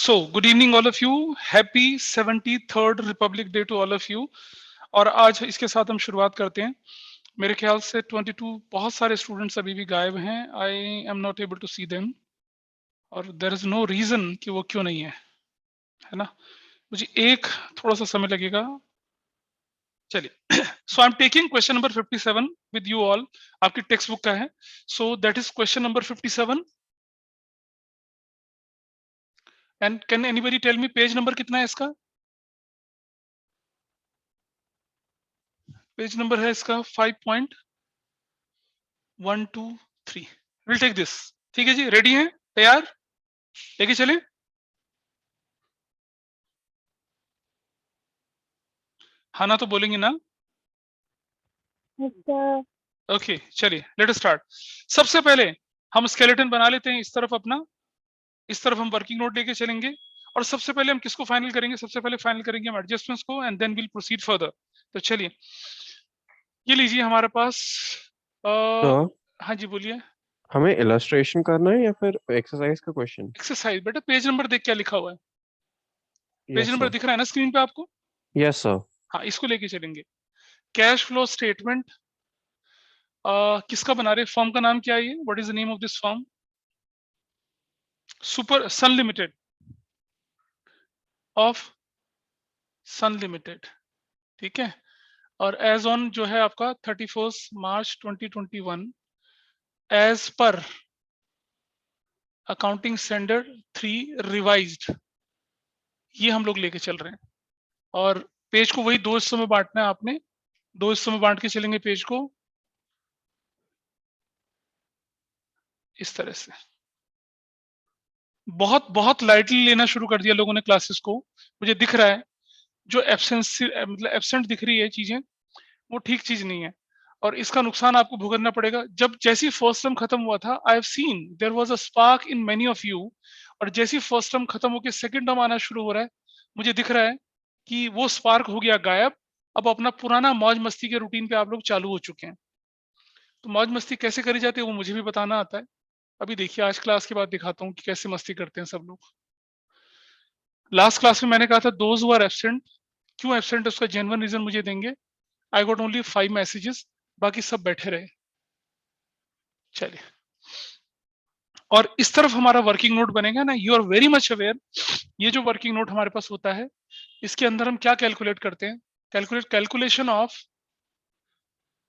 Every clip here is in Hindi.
So good evening all of you, happy 73rd republic day to all of you. और आज इसके साथ हम शुरुआत करते हैं। मेरे ख्याल से 22 बहुत सारे स्टूडेंट्स अभी भी गायब हैं। I am not able to see them और देयर इज नो रीजन कि वो क्यों नहीं है ना। मुझे एक थोड़ा सा समय लगेगा। चलिए, so I am taking question number 57 with you all. आपकी टेक्स्ट बुक का है। So that is question number 57 and can anybody tell me page number कितना है इसका? पेज नंबर है इसका 5.123। Will take this. ठीक है जी, रेडी हैं, तैयार, लेके चले। हाँ ना तो बोलेंगे ना। ओके चलिए, लेट अस स्टार्ट। सबसे पहले हम स्केलेटन बना लेते हैं। इस तरफ अपना, इस तरफ हम वर्किंग नोट लेके चलेंगे। और सबसे पहले हम किसको फाइनल करेंगे? सबसे पहले फाइनल करेंगे हम एडजस्टमेंट्स को and then will proceed further. तो चलिए, ये लीजिए हमारे पास। तो हाँ जी बोलिए। हमें इलस्ट्रेशन करना है या फिर एक्सरसाइज का क्वेश्चन? एक्सरसाइज बेटा, पेज नंबर देख क्या लिखा हुआ है। Page yes number sir. दिख रहा है ना स्क्रीन पे आपको? Yes sir. हाँ, इसको लेके चलेंगे। कैश फ्लो स्टेटमेंट किसका बना रहे? फॉर्म का नाम क्या है ये? What is the name of this form? Super sun limited, of sun limited. ठीक है। और एज ऑन जो है आपका 31 March 2021 as per accounting standard 3 revised, ये हम लोग लेके चल रहे हैं। और पेज को वही दो हिस्सों में बांटना है आपने। दो हिस्सों में बांट के चलेंगे पेज को इस तरह से। बहुत बहुत लाइटली लेना शुरू कर दिया लोगों ने क्लासेस को, मुझे दिख रहा है। जो एब्सेंस मतलब एब्सेंट दिख रही है चीजें, वो ठीक चीज नहीं है और इसका नुकसान आपको भुगतना पड़ेगा। जब जैसी फर्स्ट टर्म खत्म हुआ था, I have seen there was a spark in many of you. और जैसी फर्स्ट टर्म खत्म होकर सेकंड टर्म आना शुरू हो रहा है, मुझे दिख रहा है कि वो स्पार्क हो गया गायब। अब अपना पुराना मौज मस्ती के रूटीन पे आप लोग चालू हो चुके हैं। तो मौज मस्ती कैसे करी जाती है वो मुझे भी बताना आता है। अभी देखिए, आज क्लास के बाद दिखाता हूँ कि कैसे मस्ती करते हैं सब लोग। लास्ट क्लास में मैंने कहा था दोज हु आर एब्सेंट, क्यों एब्सेंट उसका जेन्युइन रीजन मुझे देंगे। आई गॉट ओनली 5 मैसेजेस, बाकी सब बैठे रहे। चलिए, और इस तरफ हमारा वर्किंग नोट बनेगा ना। You are very much aware, ये जो वर्किंग नोट हमारे पास होता है, इसके अंदर हम क्या कैलकुलेट करते हैं? Calculation of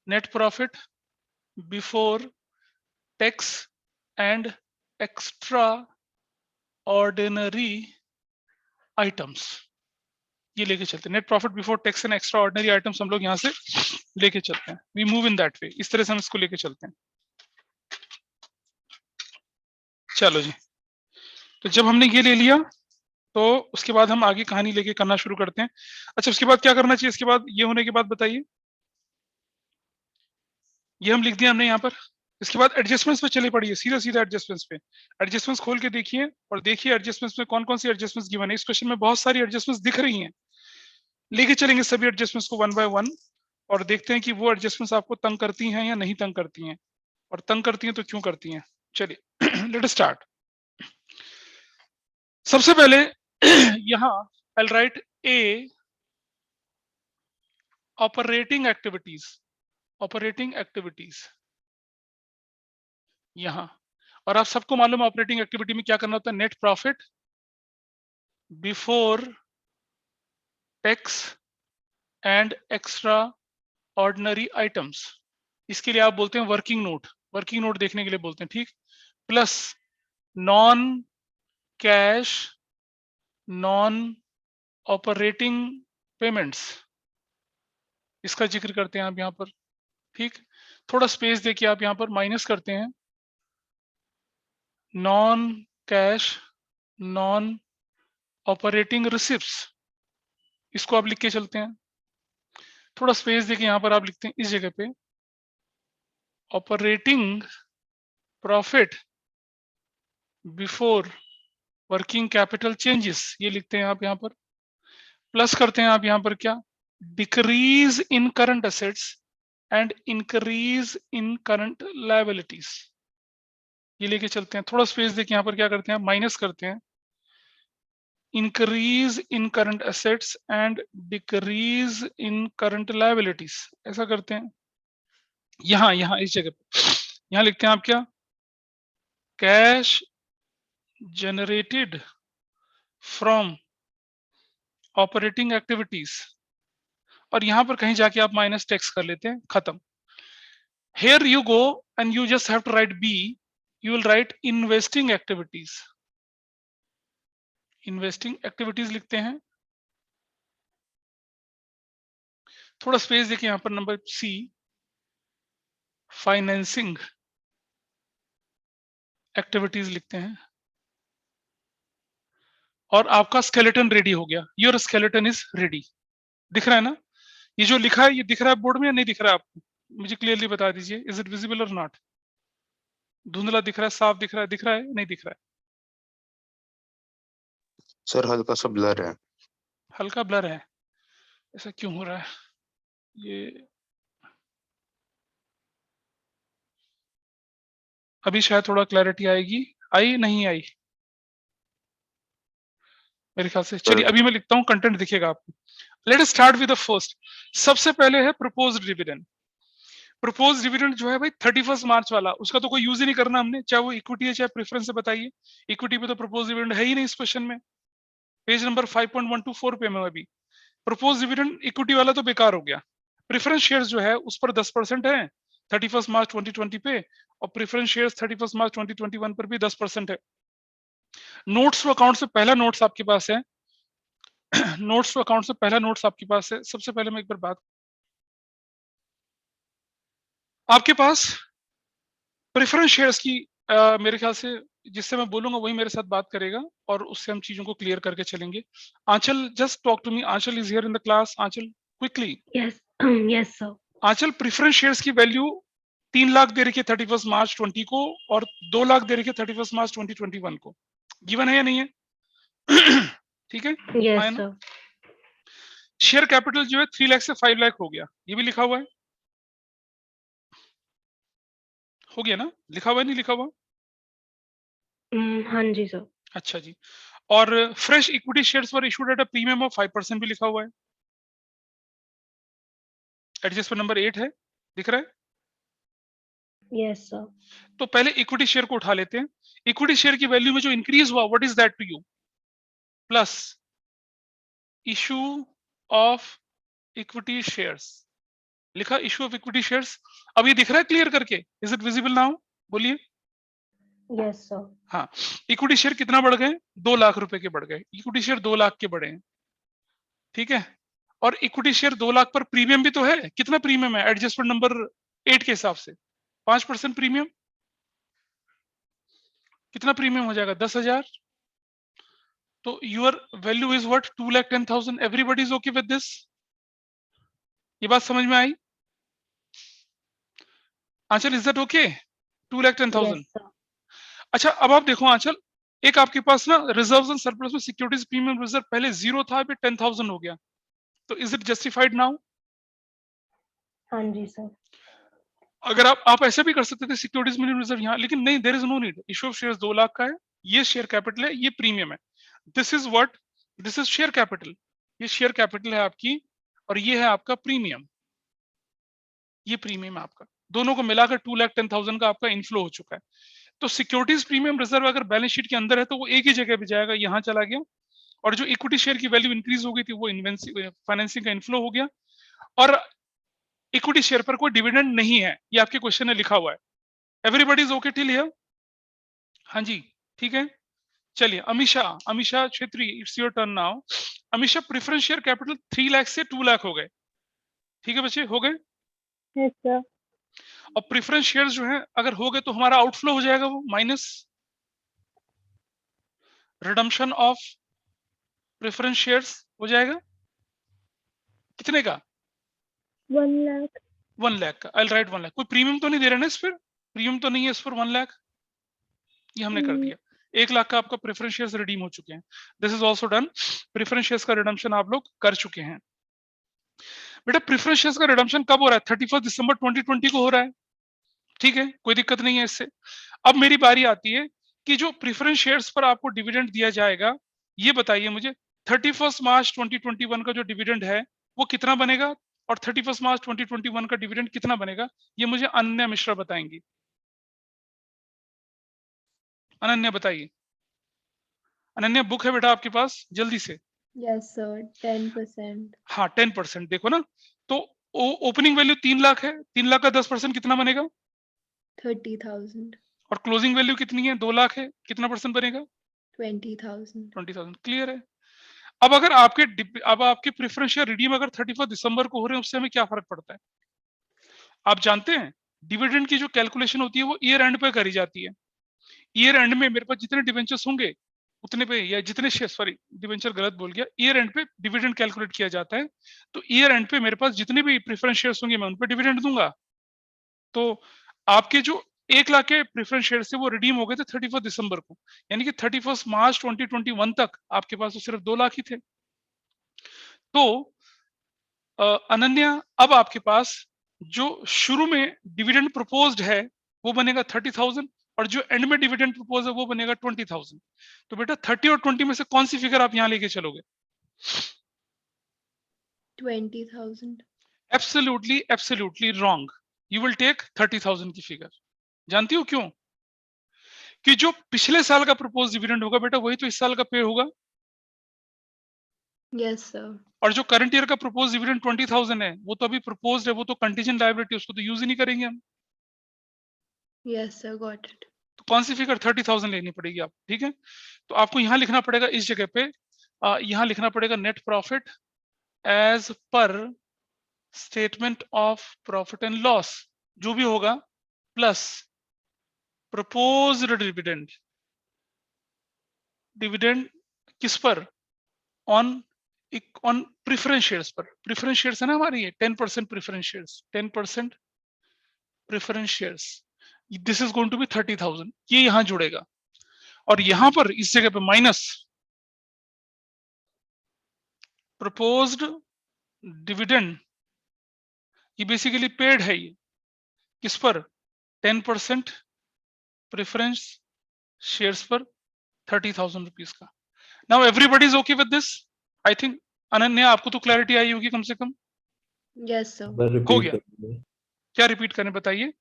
net profit before tax and extraordinary items, ये लेके चलते हैं। Net profit before tax and extraordinary items हम लोग यहाँ से लेके चलते हैं। We move in that way, इस तरह से हम इसको लेके चलते हैं। चलो जी, तो जब हमने ये ले लिया तो उसके बाद हम आगे कहानी लेके करना शुरू करते हैं। अच्छा, उसके बाद क्या करना चाहिए? इसके बाद ये होने के बाद बताइए, ये हम लिख दिया हमने यहाँ पर। इसके बाद एडजस्टमेंट्स पे चले पड़िए, सीधा सीधा एडजस्टमेंट्स पे। एडजस्टमेंट्स खोल के देखिए और देखिए एडजस्टमेंट्स में कौन कौन सी एडजस्टमेंट्स गिवन है। इस क्वेश्चन में बहुत सारी एडजस्टमेंट्स दिख रही हैं। लेके चलेंगे सभी एडजस्टमेंट्स को वन बाय वन और देखते हैं कि वो एडजस्टमेंट्स आपको तंग करती हैं या नहीं तंग करती हैं, और तंग करती हैं तो क्यों करती हैं। चलिए, लेट अस स्टार्ट। सबसे पहले यहाँ I will write A operating activities, operating activities यहां। और आप सबको मालूम है ऑपरेटिंग एक्टिविटी में क्या करना होता है? Net profit before tax and extraordinary items. इसके लिए आप बोलते हैं वर्किंग नोट, वर्किंग नोट देखने के लिए बोलते हैं, ठीक। Plus non cash, non operating payments, इसका जिक्र करते हैं आप यहाँ पर, ठीक। थोड़ा स्पेस देखिए, आप यहाँ पर माइनस करते हैं non cash, non operating receipts, इसको आप लिख के चलते हैं। थोड़ा स्पेस देखिए, यहाँ पर आप लिखते हैं इस जगह पे operating profit before working capital changes, ये लिखते हैं आप यहाँ पर। प्लस करते हैं आप यहाँ पर क्या? Decrease in current assets and increase in current liabilities, ये लेके चलते हैं। थोड़ा स्पेस देखिए, यहाँ पर क्या करते हैं? माइनस करते हैं increase in current assets and decrease in current liabilities, ऐसा करते हैं। यहां इस जगह पे यहां लिखते हैं आप क्या, cash generated from operating activities, और यहां पर कहीं जाके आप माइनस टैक्स कर लेते हैं, खत्म। Here you go and you just have to write B. You will write investing activities. Investing activities लिखते हैं, थोड़ा स्पेस देखिए यहां पर, नंबर C, फाइनेंसिंग एक्टिविटीज लिखते हैं, और आपका स्केलेटन रेडी हो गया। Your skeleton is ready. दिख रहा है ना, ये जो लिखा है ये दिख रहा है बोर्ड में या नहीं दिख रहा है आपको? मुझे क्लियरली बता दीजिए, इज इट विजिबल और नॉट? धुंधला दिख रहा है, साफ दिख रहा है, दिख रहा है नहीं दिख रहा है? सर हल्का सा ब्लर है। हल्का ब्लर है, ऐसा क्यों हो रहा है? ये अभी शायद थोड़ा क्लैरिटी आएगी, आई नहीं आई मेरे ख्याल से। चलिए अभी मैं लिखता हूं, कंटेंट दिखेगा आपको। Let us start with the first. सबसे पहले है प्रपोज्ड डिविडेंड। प्रपोज डिविडेंड जो है भाई 31 मार्च वाला, उसका तो कोई यूज ही नहीं करना हमने, चाहे वो इक्विटी है चाहे प्रेफरेंस है। बताइए, इक्विटी पे तो प्रपोज डिविडेंड है ही नहीं इस क्वेश्चन में। पेज नंबर 5.124 पे मैं अभी, प्रपोज डिविडेंड इक्विटी वाला तो बेकार हो गया। प्रेफरेंस शेयर्स जो है उस पर 10% है 31 मार्च 2020 पे, और प्रेफरेंस शेयर्स 31 मार्च 2021 पर भी 10% है। नोट्स टू अकाउंट से पहला नोट्स आपके पास है नोट्स टू अकाउंट से पहला नोट्स आपके पास है। सबसे पहले मैं एक बार बात, आपके पास प्रेफरेंस शेयर्स की मेरे ख्याल से जिससे मैं बोलूंगा वही मेरे साथ बात करेगा, और उससे हम चीजों को क्लियर करके चलेंगे। Anchal, just talk to me. Anchal is here in the class. Anchal quickly. Yes, yes, sir. Anchal, preference shares की वैल्यू 3 लाख दे रखी है 31 मार्च 20 को, और 2 लाख दे रखी है 31 मार्च 2021 को। गिवन है या नहीं है? ठीक है, Yes, आया ना? sir. शेयर कैपिटल जो है 3 लाख से 5 लाख हो गया, ये भी लिखा हुआ है, हो गया ना? लिखा हुआ है नहीं लिखा हुआ? हाँ जी, सर. अच्छा जी। और fresh equity shares were issued at a premium of 5% भी लिखा हुआ है। एडजस्टमेंट नंबर 8 है, दिख रहा है? Yes, sir. तो पहले इक्विटी शेयर को उठा लेते हैं। इक्विटी शेयर की वैल्यू में जो इंक्रीज हुआ, what is that to you? Plus issue of equity shares, लिखा इशू ऑफ इक्विटी शेयर्स। अब ये दिख रहा है क्लियर करके? Is it visible now? बोलिए। Yes, sir. हाँ, इक्विटी शेयर कितना बढ़ गए? 2 लाख रुपए के बढ़ गए। इक्विटी शेयर 2 लाख के बढ़े हैं, ठीक है। और इक्विटी शेयर 2 लाख पर प्रीमियम भी तो है। कितना प्रीमियम है एडजस्टमेंट नंबर 8 के हिसाब से? 5% प्रीमियम। कितना प्रीमियम हो जाएगा? 10,000। तो your value is what? 2,10,000। Everybody is okay with this? ये बात समझ में आई? Anchal, is that okay? 2,10,000। Yes, sir. अच्छा, अब आप देखो आंचल, एक आपके पास ना रिजर्व्स एंड सरप्लस में सिक्योरिटीज प्रीमियम रिजर्व पहले 0 था, अभी 10,000 हो गया। तो इज इट जस्टिफाइड नाउ? हाँ जी, सर. अगर आप ऐसे भी कर सकते थे सिक्योरिटीज मिनिमम रिजर्व यहाँ, लेकिन नहीं, there is no need. Issue of shares 2 lakh का है, ये शेयर कैपिटल है, ये प्रीमियम है। This is what? This is share capital. ये शेयर कैपिटल है आपकी, और ये है आपका प्रीमियम। ये प्रीमियम है आपका, दोनों को मिलाकर 2,10,000 का आपका इनफ्लो हो चुका है। तो सिक्योरिटीज प्रीमियम रिजर्व अगर बैलेंस शीट के अंदर है तो वो एक ही जगह पे जाएगा, यहाँ चला गया। और जो इक्विटी शेयर की वैल्यू इंक्रीज हो गई थी वो फाइनेंसिंग का इनफ्लो हो गया। और इक्विटी शेयर पर कोई डिविडेंड नहीं है, ये आपके क्वेश्चन में लिखा हुआ है। Everybody is okay till here? हाँ जी, ठीक है। चलिए Amisha Chhetri, it's your turn now. Amisha, preference share capital 3 lakh से 2 लाख हो गए, ठीक है बच्चे, हो गए? Yes, sir. और प्रेफरेंस शेयर्स जो है अगर हो गए तो हमारा आउटफ्लो हो जाएगा वो minus redemption of preference shares हो जाएगा। कितने का? 1 lakh. 1 लाख का। आई राइट 1 लाख। कोई प्रीमियम तो नहीं दे रहे ना इस पर? प्रीमियम तो नहीं है इस पर 1 लाख, ये हमने कर दिया। 1 लाख का आपका प्रेफरेंस शेयर्स रिडीम हो चुके हैं। This is also done. Preference shares का रिडम्पशन आप लोग कर चुके हैं। बेटा प्रेफरेंस शेयर्स का रिडम्पशन कब हो रहा है? 31 दिसंबर 2020 को हो रहा है, ठीक है, कोई दिक्कत नहीं है इससे। अब मेरी बारी आती है कि जो प्रेफरेंस शेयर्स पर आपको डिविडेंड दिया जाएगा ये बताइए मुझे 31 मार्च 2021 का जो डिविडेंड है वो कितना बनेगा और 31 मार्च 2021 का डिविडेंड कितना बनेगा, ये मुझे अनन्या मिश्रा बताएंगी। अनन्या बताइए। अनन्या बुक है बेटा आपके पास, जल्दी से। Yes, sir. 10%. हाँ 10%, देखो ना, तो ओपनिंग वैल्यू 3 लाख है, 3 लाख का 10% कितना बनेगा, 30,000. और क्लोजिंग वैल्यू कितनी है, 2 लाख है, कितना परसेंट बनेगा, 20,000. 20,000। क्लियर है। अब अगर आपके प्रेफरेंस शेयर रिडीम अगर 31 दिसंबर को हो रहे हैं, उससे हमें क्या फर्क पड़ता है। आप जानते हैं डिविडेंड की जो कैलकुलेशन होती है वो ईयर एंड पे करी जाती है। ईयर एंड में मेरे पास जितने डिवेंचर्स होंगे उतने पे, या जितने शेयर, सॉरी डिवेंचर गलत बोल गया, ईयर एंड पे डिविडेंड कैलकुलेट किया जाता है। तो ईयर एंड पे मेरे पास जितने भी प्रेफरेंस शेयर्स होंगे मैं उन पे डिविडेंड दूंगा। तो आपके जो 1 लाख के प्रेफरेंस शेयर से वो रिडीम हो गए थे 31 दिसंबर को, यानी कि 31 मार्च 2021 तक आपके पास तो सिर्फ 2 लाख ही थे। तो अनन्या, अब आपके पास जो शुरू में डिविडेंड प्रपोज्ड है वो बनेगा 30,000 और जो एंड में डिविडेंड प्रपोज है वो बनेगा 20,000। तो बेटा 30 और 20 में से कौन सी फिगर आप यहां लेके चलोगे। 20,000. Absolutely wrong. You will take 30,000 की फिगर। जानती हो क्यों? कि जो पिछले साल का प्रपोज डिविडेंड होगा बेटा वही तो इस साल का पे होगा, Yes, sir. और जो करंट ईयर का प्रपोज डिविडेंड 20,000 है वो तो अभी प्रपोज्ड है, वो तो कंटीजेंट लायबिलिटी, उसको तो यूज ही नहीं करेंगे हम। Yes, sir. Got it. तो कौन सी फिगर 30,000 लेनी पड़ेगी आप, ठीक है। तो आपको यहां लिखना पड़ेगा इस जगह पे, यहां लिखना पड़ेगा net profit as per statement of profit and loss जो भी होगा, प्लस प्रपोज्ड डिविडेंड। डिविडेंड किस पर, ऑन प्रेफरेंस शेयर्स पर। प्रेफरेंस शेयर्स है ना हमारी, ये 10% preference shares, 10% preference shares, this is going to be 30,000। ये यहां जुड़ेगा और यहां पर इस जगह पे माइनस प्रपोज्ड डिविडेंड, ये बेसिकली पेड है, ये किस पर, 10% प्रेफरेंस शेयर्स पर 30,000 रुपीज का। Now everybody is okay with this. I think Ananya आपको तो क्लैरिटी आई होगी कम से कम। Yes, sir. बार हो रिपीट गया। करेंगे क्या रिपीट करें बताइए।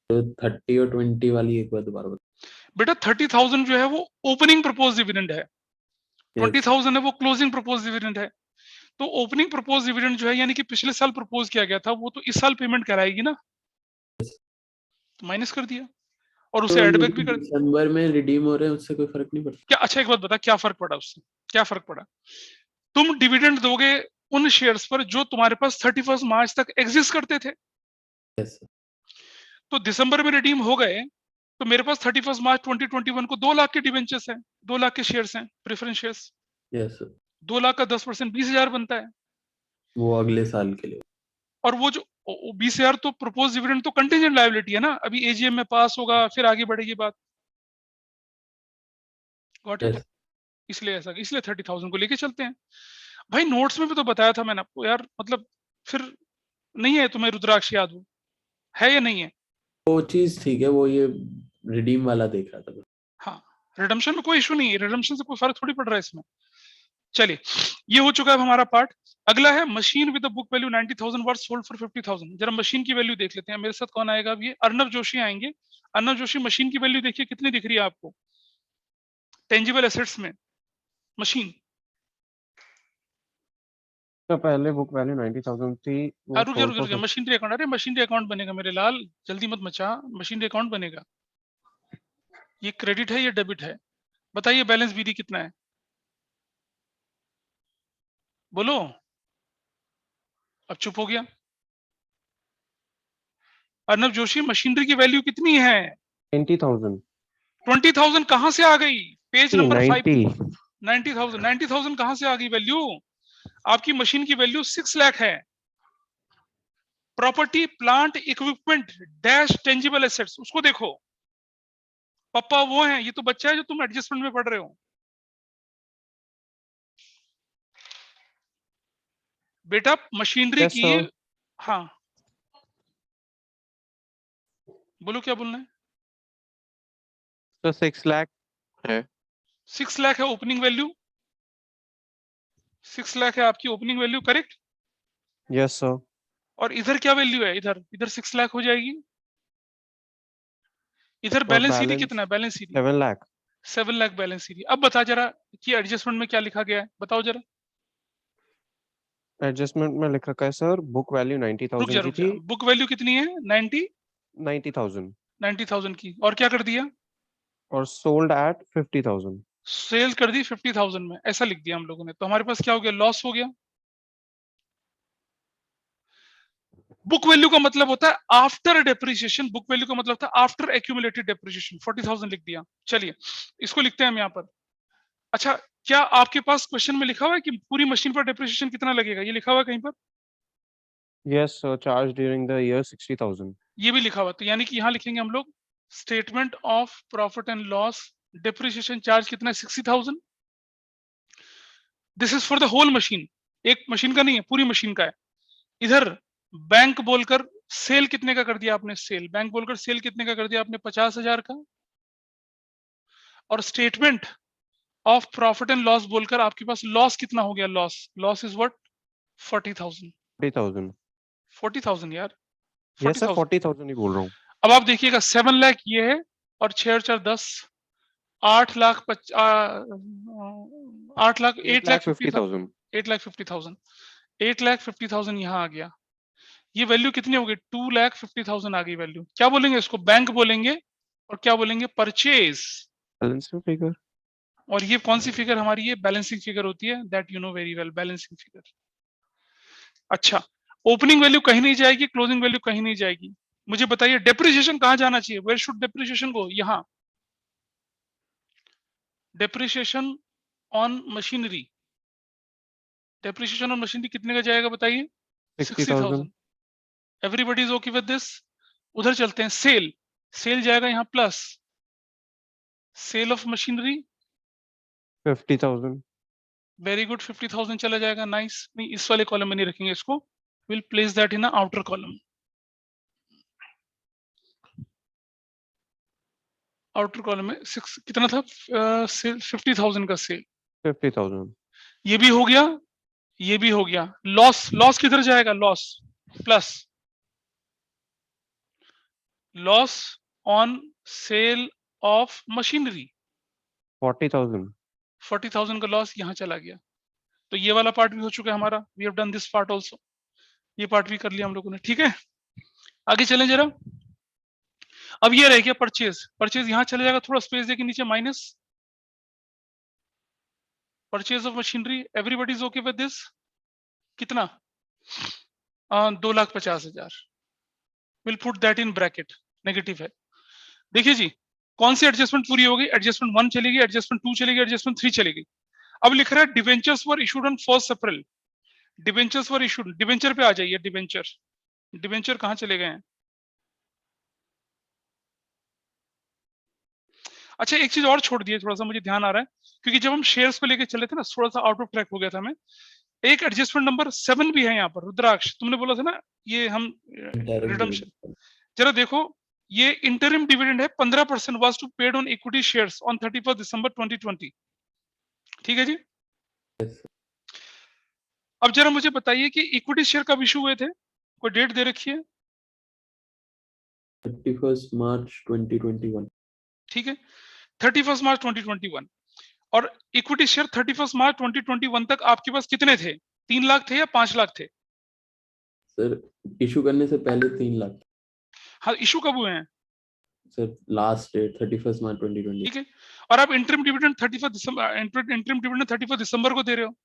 तो 30 और 20 वाली एक बार दोबारा बता। बेटा 30,000 जो है वो ओपनिंग प्रपोज डिविडेंड है, 20,000 है वो क्लोजिंग प्रपोज डिविडेंड है। तो ओपनिंग प्रपोज डिविडेंड जो है यानी कि पिछले साल प्रपोज किया गया था वो तो इस साल पेमेंट कराएगी ना, तो माइनस कर दिया और उसे तो एड ये बैक भी कर दिया। दिसंबर में रिडीम हो रहे हैं उससे कोई फर्क नहीं पड़ता। क्या, अच्छा एक बात बता, क्या फर्क पड़ा उससे, क्या फर्क पड़ा। तुम डिविडेंड दोगे उन शेयर्स पर जो तुम्हारे पास 31 मार्च तक एग्जिस्ट करते थे। यस तो दिसंबर में रिडीम हो गए तो मेरे पास 31 मार्च 2021 को 2 लाख के डिवेंचर्स हैं, 2 लाख के शेयर्स हैं, प्रेफरेंस शेयर्स। यस 2 लाख का 10% 20,000 बनता है, वो अगले साल के लिए। और वो जो 20,000 तो प्रपोज डिविडेंड तो कंटीजेंट लायबिलिटी है ना, अभी एजीएम में पास होगा फिर आगे बढ़ेगी बात। Got it. यस इसलिए ऐसा, इसलिए 30,000 को लेके चलते हैं। भाई नोट्स में भी तो बताया था मैंने आपको यार, मतलब फिर नहीं है तुम्हें रुद्राक्ष याद हो, है या नहीं है। वो चीज ठीक है, वो ये रिडीम वाला देख रहा था मैं। हाँ रिडम्पशन में कोई इशू नहीं है, रिडम्पशन से कोई फर्क थोड़ी पड़ रहा है इसमें। चलिए ये हो चुका है हमारा पार्ट। अगला है machine with book value 90,000 worth sold for 50,000। जरा मशीन की वैल्यू देख लेते हैं, मेरे साथ कौन आएगा अब, ये अर्नब जोशी आएंगे। अर्नब जोशी मशीन की वैल्यू देखिए कितनी दिख रही है आपको टेंजिबल एसेट्स में, मशीन। तो पहले बुक वैल्यू 90,000 थी, वो रुकिए सोल्ड रुकिए रुकिए, फॉर मशीनरी अकाउंट, अरे मशीनरी अकाउंट बनेगा मेरे लाल, जल्दी मत मचा, मशीनरी अकाउंट बनेगा। ये क्रेडिट है ये डेबिट है, बताइए बैलेंस बीडी कितना है, बोलो। अब चुप हो गया। अर्नब जोशी मशीनरी की वैल्यू कितनी है, 20,000 20,000 कहां से आ गई, पेज नंबर 5। 90 90,000 कहां से आ गई वैल्यू, आपकी मशीन की वैल्यू 6 लाख है। Property plant equipment dash tangible assets, उसको देखो। पप्पा वो है, ये तो बच्चा है जो तुम एडजस्टमेंट में पढ़ रहे हो। बेटा मशीनरी यस की, सर, हाँ बोलो क्या बोलना है। तो 6 लाख है। 6 लाख है ओपनिंग वैल्यू, 6 लाख है आपकी opening value, correct? Yes, sir. और इधर क्या वैल्यू है? इधर इधर 6 लाख हो जाएगी। इधर और बैलेंस सीडी balance कितना है? Balance CD 7 lakh. 7 lakh balance CD. अब बता जरा कि एडजस्टमेंट में क्या लिखा गया है, बताओ जरा। Adjustment में लिख रखा है सर, book value रुक 90,000 जा की रुक जा, थी, बुक वैल्यू कितनी है? 90,000 90,000 की, और क्या कर दिया? और sold at 50,000. सेल कर दी 50,000 में, ऐसा लिख दिया हम लोगों ने। तो हमारे पास क्या हो गया? लॉस हो गया। बुक वैल्यू का मतलब होता है आफ्टर डेप्रिसिएशन, बुक वैल्यू का मतलब होता है आफ्टर एक्यूमुलेटेड डेप्रिसिएशन। 40,000 लिख दिया। चलिए इसको लिखते हैं हम यहाँ पर। अच्छा, क्या आपके पास क्वेश्चन में लिखा हुआ है कि पूरी मशीन पर डेप्रिसिएशन कितना लगेगा? ये लिखा हुआ है कहीं पर? Yes, sir. Charged during the year 60,000. ये भी लिखा हुआ है। तो यानी कि यहाँ लिखेंगे हम लोग statement of profit and loss, depreciation charge कितना है? 60,000। This is for the whole machine, एक मशीन का नहीं है, पूरी मशीन का है। इधर बैंक बोलकर सेल कितने का कर दिया आपने? सेल बैंक बोलकर सेल कितने का कर दिया आपने? 50,000 का। और statement of profit and loss बोलकर आपके पास लॉस कितना हो गया? Loss is what? 40,000। 40,000. 40,000 यार, Yes, sir. 40,000। 40,000 ही बोल रहा हूँ. अब आप देखिएगा 7 लाख ये है, और 6 और 4 10, 8 लाख 8 लाख 8 लाख 50,000, 8,50,000. 8 लाख 50,000, 8 लाख 50,000 यहाँ आ गया। ये वैल्यू कितनी हो गई? 2 लाख 50,000 आ गई वैल्यू। क्या बोलेंगे इसको? बैंक बोलेंगे। और क्या बोलेंगे? परचेज। Balance figure. और ये कौन सी फिगर हमारी? ये बैलेंसिंग फिगर होती है, that you know very well, balancing figure. अच्छा, ओपनिंग वैल्यू कहीं नहीं जाएगी, क्लोजिंग वैल्यू कहीं नहीं जाएगी। मुझे बताइए डेप्रिसिएशन कहाँ जाना चाहिए? Where should depreciation go? यहाँ। Depreciation on machinery, depreciation on machinery कितने का जाएगा बताइए? 60,000. Everybody is okay with this? उधर चलते हैं, सेल। सेल जाएगा यहाँ plus, sale of machinery 50,000. Very good, 50,000 चला जाएगा। नाइस। नहीं, इस वाले कॉलम में नहीं रखेंगे इसको, will place that in outer column. Outer column में 6 कितना था? सेल 50,000 का सेल। 50,000. ये भी हो गया, ये भी हो गया। लॉस, लॉस किधर जाएगा? Loss plus loss on sale of machinery, 40,000. 40,000 का लॉस यहाँ चला गया। तो ये वाला पार्ट भी हो चुका है हमारा। We have done this part also, ये पार्ट भी कर लिया हम लोगों ने। ठीक है, आगे चलें जरा। अब ये रह गया परचेज। परचेज यहाँ चले जाएगा, थोड़ा स्पेस देके नीचे, minus purchase of machinery. Everybody is okay with this? कितना? 2,50,000। Will put that in bracket, negative है। देखिए जी, कौन सी एडजस्टमेंट पूरी हो गई? एडजस्टमेंट 1 चलेगी, एडजस्टमेंट 2 चलेगी, एडजस्टमेंट 3 चलेगी। अब लिख रहा है debentures were issued on 1 April. Debentures were issued, debenture पे आ जाइए। डिवेंचर, डिवेंचर कहाँ चले गए हैं? अच्छा, एक चीज और छोड़ दिए, थोड़ा सा मुझे ध्यान आ रहा है, क्योंकि जब हम शेयर्स को लेके चले थे ना, थोड़ा सा आउट ऑफ ट्रैक हो गया था मैं। एक एडजस्टमेंट नंबर 7 भी है यहाँ पर। रुद्राक्ष, तुमने बोला था ना ये हम रिडम्पशन, जरा देखो। ये इंटरिम डिविडेंड है, 15% was to paid on equity shares on 31 December 2020। ठीक है जी। अब जरा मुझे बताइए कि इक्विटी शेयर कब इशू हुए थे? कोई डेट दे रखी है? 31 मार्च 2021. ठीक है, 31 मार्च 2021। और इक्विटी शेयर 31 मार्च 2021 तक आपके पास कितने थे? 3 लाख थे या 5 लाख थे? सर इशू करने से पहले 3 लाख. हाँ, इशू कब हुए हैं? सर लास्ट डेट 31 मार्च 2020. ठीक है, और आप इंटरिम डिविडेंड 31 दिसंबर, इंटरिम डिविडेंड 31 दिसंबर को दे रहे हो।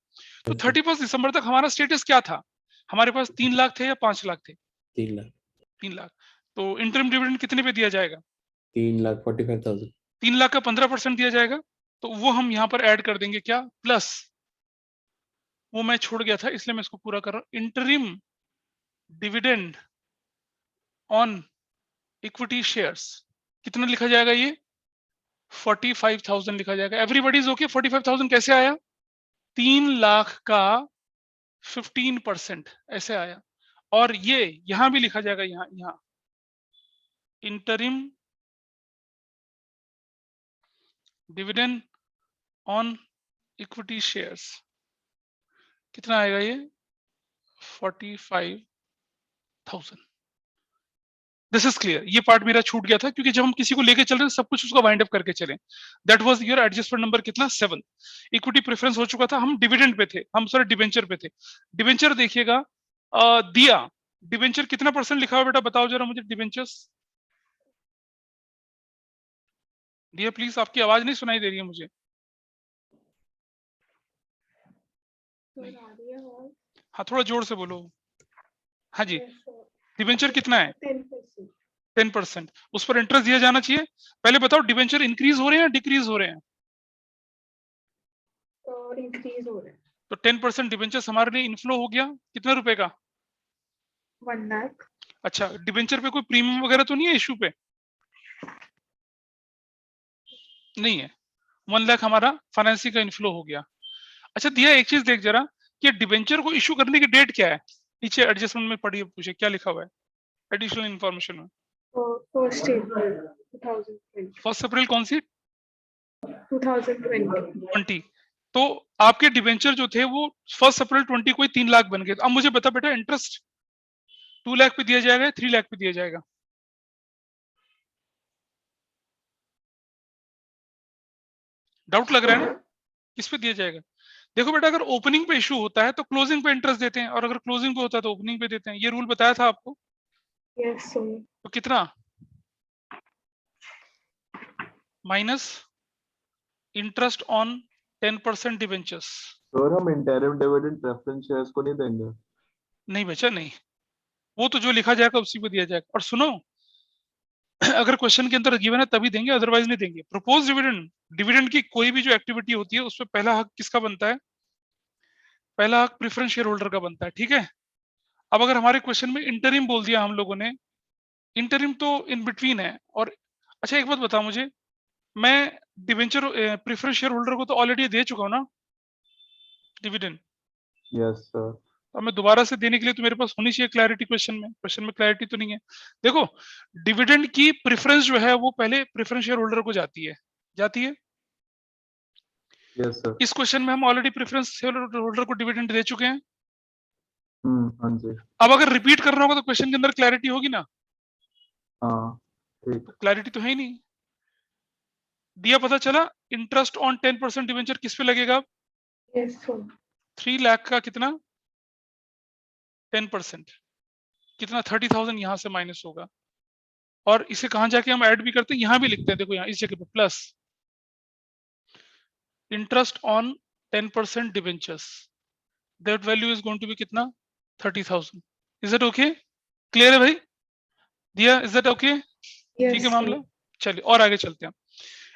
तो 31 दिसंबर तक हमारा स्टेटस क्या था? हमारे पास 3 लाख थे या 5 लाख थे? 3 लाख. 3 लाख। तो इंटरिम डिविडेंड कितने पे दिया जाएगा? 3,45,000. 3 लाख का 15% दिया जाएगा। तो वो हम यहाँ पर ऐड कर देंगे, क्या? प्लस, वो मैं छोड़ गया था इसलिए मैं इसको पूरा कर रहा हूँ। Interim dividend on equity shares कितना लिखा जाएगा? ये 45,000 लिखा जाएगा। Everybody is okay? 45,000 कैसे आया? 3 लाख का 15% ऐसे आया। और ये यहां भी लिखा जाएगा, यहाँ interim dividend on equity shares कितना आएगा ये 45,000। This is clear. ये पार्ट मेरा छूट गया था क्योंकि जब हम किसी को लेके चल रहे हैं सब कुछ उसका वाइंड अप करके चले। That was your adjustment number कितना 7। इक्विटी प्रेफरेंस हो चुका था, हम डिविडेंड पे थे, हम सॉरी डिबेंचर पे थे। डिबेंचर देखिएगा दिया डिबेंचर कितना परसेंट लिखा हुआ बेटा बताओ जरा मुझे डिबेंचर्स। दिया प्लीज, आपकी आवाज नहीं सुनाई दे रही है मुझे। हाँ थोड़ा जोर से बोलो। हाँ जी, डिबेंचर कितना है 10%। उस पर इंटरेस्ट दिया जाना चाहिए। पहले बताओ डिबेंचर इंक्रीज हो रहे हैं या डिक्रीज हो रहे हैं? इंक्रीज हो रहे हैं। तो 10% डिबेंचर्स हमारे लिए इनफ्लो हो गया, कितने रुपए का? 1 लाख। अच्छा, डिबेंचर पे कोई प्रीमियम वगैरह तो नहीं है इशू पे? नहीं है। 1 लाख हमारा फाइनेंसिंग का इनफ्लो हो गया। अच्छा दिया एक चीज देख जरा कि डिबेंचर को इशू करने की डेट क्या है? नीचे एडजस्टमेंट में पढ़िए, पूछे क्या लिखा हुआ है एडिशनल इन्फॉर्मेशन में। First April 2020। 1 अप्रैल कौन सी? 2020। तो आपके डिबेंचर जो थे वो 1 अप्रैल 20 को ही 3 लाख बन गए। अब मुझे बता बेटा इंटरेस्ट 2 लाख पे दिया जाएगा 3 लाख पे दिया जाएगा? डाउट लग रहा है ना, किस पे दिया जाएगा? देखो बेटा अगर ओपनिंग पे इशू होता है तो क्लोजिंग पे इंटरेस्ट देते हैं, और अगर क्लोजिंग पे होता है तो ओपनिंग पे देते हैं। ये रूल बताया था आपको। Yes sir. तो कितना minus interest on 10% debentures. Sir हम इंटरिम डिविडेंड प्रेफरेंस शेयर्स को नहीं देंगे? नहीं बचा, नहीं, वो तो जो लिखा जाएगा उसी को दिया जाएगा। और सुनो अगर क्वेश्चन के अंदर गिवन है तभी देंगे, अदरवाइज नहीं देंगे। प्रपोज डिविडेंड, डिविडेंड की कोई भी जो एक्टिविटी होती है उसमें पहला हक किसका बनता है? पहला हक प्रेफरेंस शेयर होल्डर का बनता है, ठीक है। अब अगर हमारे क्वेश्चन में इंटरिम बोल दिया हम लोगों ने, इंटरिम तो इन बिटवीन है। और अच्छा एक बात बताओ मुझे, मैं डिवेंचर प्रेफरेंस शेयर होल्डर को तो ऑलरेडी दे चुका हूँ ना डिविडेंड। Yes sir. अब मैं दोबारा से देने के लिए तो मेरे पास होनी चाहिए क्लैरिटी। क्वेश्चन में क्लैरिटी तो नहीं है। देखो डिविडेंड की प्रेफरेंस जो है वो पहले प्रेफरेंस शेयर होल्डर को जाती है यस सर। इस क्वेश्चन में हम ऑलरेडी प्रेफरेंस शेयर होल्डर को डिविडेंड दे चुके हैं। हाँ जी। अब अगर रिपीट करना होगा तो क्वेश्चन के अंदर क्लैरिटी होगी ना? हाँ ठीक। क्लैरिटी तो है ही नहीं। दिया पता चला इंटरेस्ट ऑन 10% डिवेंचर किस पे लगेगा? Yes sir. 3 लाख का कितना 10% कितना 30,000 यहां से माइनस होगा। और इसे कहां जाके हम ऐड भी करते हैं, यहां भी लिखते हैं, देखो यहां इस जगह पे plus interest on 10% debentures, that value is going to be कितना 30,000। Is that okay? क्लियर है भाई? दिया इज दैट ओके? ठीक है मामला। चलिए और आगे चलते हैं।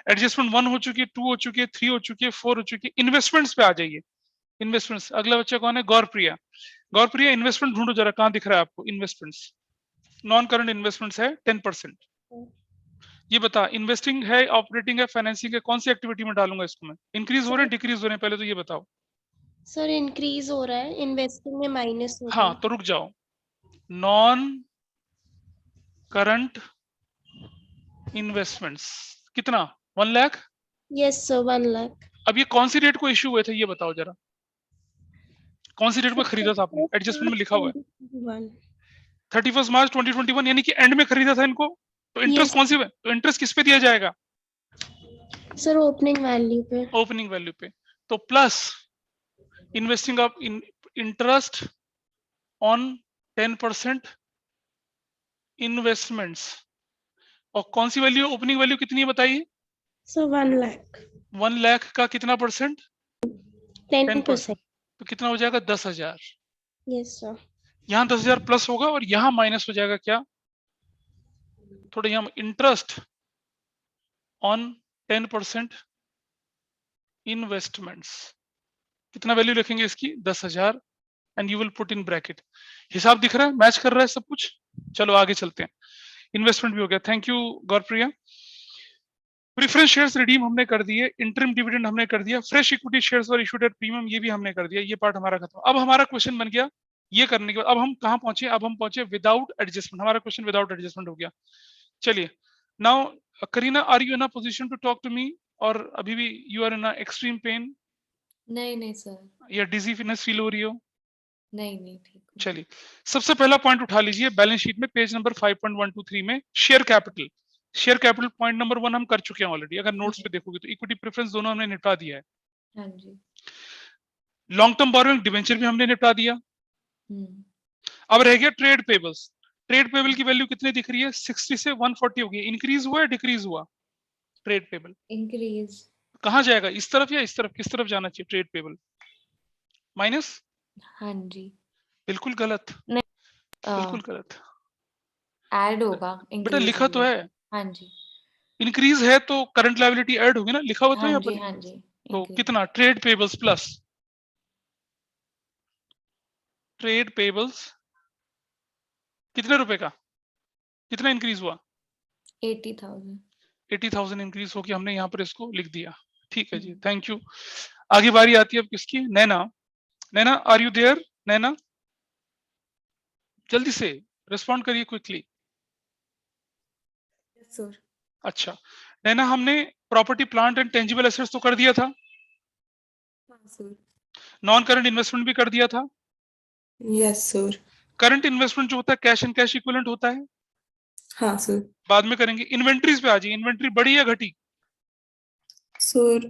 एडजस्टमेंट 1 हो चुकी है, 2 हो चुकी है, 3 हो चुकी है, 4 हो चुकी है। इन्वेस्टमेंट्स पे आ जाइए। इन्वेस्टमेंट्स अगला बच्चा कौन है? गौरप्रिया। गौरप्रिया इन्वेस्टमेंट ढूंढो जरा, कहां दिख रहा है आपको इन्वेस्टमेंट्स? नॉन करंट इन्वेस्टमेंट्स है 10%। ये बता इन्वेस्टिंग है, ऑपरेटिंग है, फाइनेंसिंग है, कौन सी एक्टिविटी में डालूंगा इसको मैं? इंक्रीज हो रहे हैं डिक्रीज हो रहे हैं, पहले तो ये बताओ। सर इंक्रीज हो रहा है, इन्वेस्टिंग में माइनस हो रहा हाँ है। तो रुक जाओ, नॉन करंट इन्वेस्टमेंट्स कितना 1 लाख? Yes sir 1 lakh. अब ये कौन सी डेट को इश्यू हुए थे ये बताओ जरा, कौन सी डेट में खरीदा था आपने? एडजस्टमेंट में लिखा हुआ है 31 मार्च 2021, यानी कि एंड में खरीदा था इनको। तो इंटरेस्ट Yes. कौन सी, तो इंटरेस्ट किस पे दिया जाएगा? सर ओपनिंग वैल्यू पे। ओपनिंग वैल्यू पे। तो plus investing of interest on 10% investments. और कौन सी वैल्यू, ओपनिंग वैल्यू कितनी है बताइए? सर 1 लाख। 1 लाख का कितना परसेंट? 10%। तो कितना हो जाएगा 10,000। Yes sir. यहाँ 10,000 प्लस होगा और यहाँ माइनस हो जाएगा क्या? थोड़ा यहाँ इंटरेस्ट ऑन 10% इन्वेस्टमेंट्स, कितना वैल्यू लिखेंगे इसकी? 10,000 and you will put in bracket. हिसाब दिख रहा है, मैच कर रहा है सब कुछ। चलो आगे चलते हैं। इन्वेस्टमेंट भी हो गया, thank you Gaurpriya. Preference shares redeem हमने कर दिए, इंटरिम डिविडेंड हमने कर दिया, फ्रेश इक्विटी शेयर्स और इशूड एट प्रीमियम ये भी हमने कर दिया। ये पार्ट हमारा खत्म। अब हमारा क्वेश्चन बन गया ये करने के बाद, अब हम कहाँ पहुंचे? अब हम पहुंचे विदाउट एडजस्टमेंट। हमारा क्वेश्चन विदाउट एडजस्टमेंट हो गया। चलिए now Kareena, are you in a position to talk to me, और अभी भी you are in a extreme pain? नहीं नहीं सर, या डिजीनेस फील हो रही हो? नहीं नहीं ठीक हूँ। चलिए, सबसे पहला पॉइंट उठा लीजिए बैलेंस शीट में पेज नंबर 5.123 में share capital. Share capital point number 1 हम कर चुके हैं ऑलरेडी, अगर नोट्स पे देखोगे तो इक्विटी प्रेफरेंस दोनों हमने निपटा दिया है। हाँ जी। लॉन्ग टर्म बोरोइंग डिवेंचर भी हमने निपटा दिया। अब रह गया ट्रेड पेबल्स। ट्रेड पेबल की वैल्यू कितनी दिख रही है? 60 से 140 हो गई। इंक्रीज हुआ या डिक्रीज हुआ ट्रेड पेबल? इंक्रीज। कहाँ जाएगा, इस तरफ या इस तरफ? किस तरफ जाना चाहिए ट्रेड पेबल? माइनस? हाँ जी। बिल्कुल गलत, बिल्कुल गलत। ऐड होगा, बेटा इंक्रीज लिखा तो है, हाँ जी। इंक्रीज है तो करंट लायबिलिटी ऐड होगी ना, लिखा हुआ तो हाँ यहाँ जी पर। हाँ जी। तो increase। कितना? Trade payables plus trade payables कितने रुपए का, कितना इंक्रीज हुआ? 80,000। 80,000 इंक्रीज हो गया, हमने यहाँ पर इसको लिख दिया। ठीक है जी, थैंक यू। आगे बारी आती है अब किसकी? नैना। नैना आर यू देयर? नैना जल्दी से रिस्पॉन्ड करिए क्विकली। Yes sir. अच्छा नैना, हमने property plant and tangible assets तो कर दिया था, हाँ सर। नॉन करंट इन्वेस्टमेंट भी कर दिया था। Yes sir. करंट इन्वेस्टमेंट जो होता है कैश एंड कैश इक्विवेलेंट होता है, हाँ सर। बाद में करेंगे। इन्वेंट्रीज पे आ जाइए, इन्वेंट्री बढ़ी या घटी? सर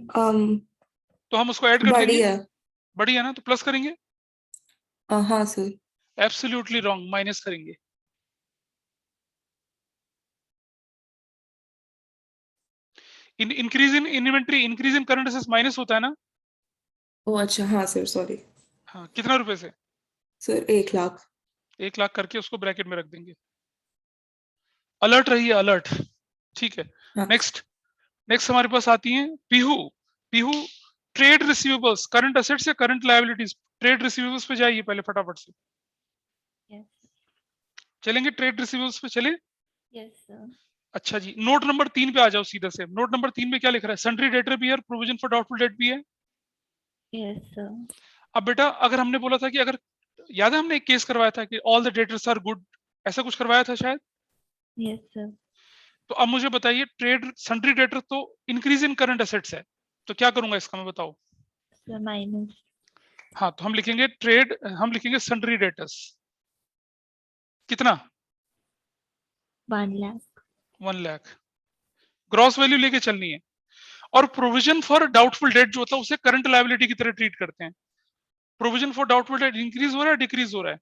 तो हम उसको ऐड कर देंगे, बढ़िया। बढ़ी है ना, तो प्लस करेंगे। हाँ सर। एब्सोल्युटली रॉन्ग, माइनस करेंगे। Increase in inventory, increase in current assets minus होता है ना? ओ अच्छा, हाँ सर, सॉरी। हाँ, कितना रुपए से? सर 1 लाख। 1 लाख करके उसको ब्रैकेट में रख देंगे। अलर्ट रहिए, अलर्ट। ठीक है, हाँ। नेक्स्ट। नेक्स्ट हमारे पास आती है Pihu. Pihu, trade receivables, current assets या करंट लायबिलिटीज? ट्रेड रिसीवेबल्स पे जाइए पहले फटाफट से। यस चलेंगे ट्रेड रिसीवेबल्स पे, चले? Yes sir. अच्छा जी, नोट नंबर 3 पे आ जाओ सीधा से। नोट नंबर 3 में क्या लिख रहा है? सन्ड्री डेटर भी है, प्रोविजन फॉर डाउटफुल डेट भी है। Yes sir. अब बेटा अगर हमने बोला था कि अगर, याद है हमने एक केस करवाया था कि all the debtors are good, ऐसा कुछ करवाया था शायद। Yes sir. तो अब मुझे बताइए, ट्रेड सन्ड्री डेटर तो इंक्रीज इन करंट एसेट्स है, तो क्या करूंगा इसका मैं, बताओ। Sir minus. हाँ, तो हम लिखेंगे ट्रेड, हम लिखेंगे सन्ड्री डेटर्स। कितना? 1 लाख। 1 लाख। ग्रॉस वैल्यू लेके चलनी है। और प्रोविजन फॉर डाउटफुल डेट जो होता है उसे करंट लायबिलिटी की तरह ट्रीट करते हैं। Provision for doubtful debt increase हो रहा है, डिक्रीज हो रहा है?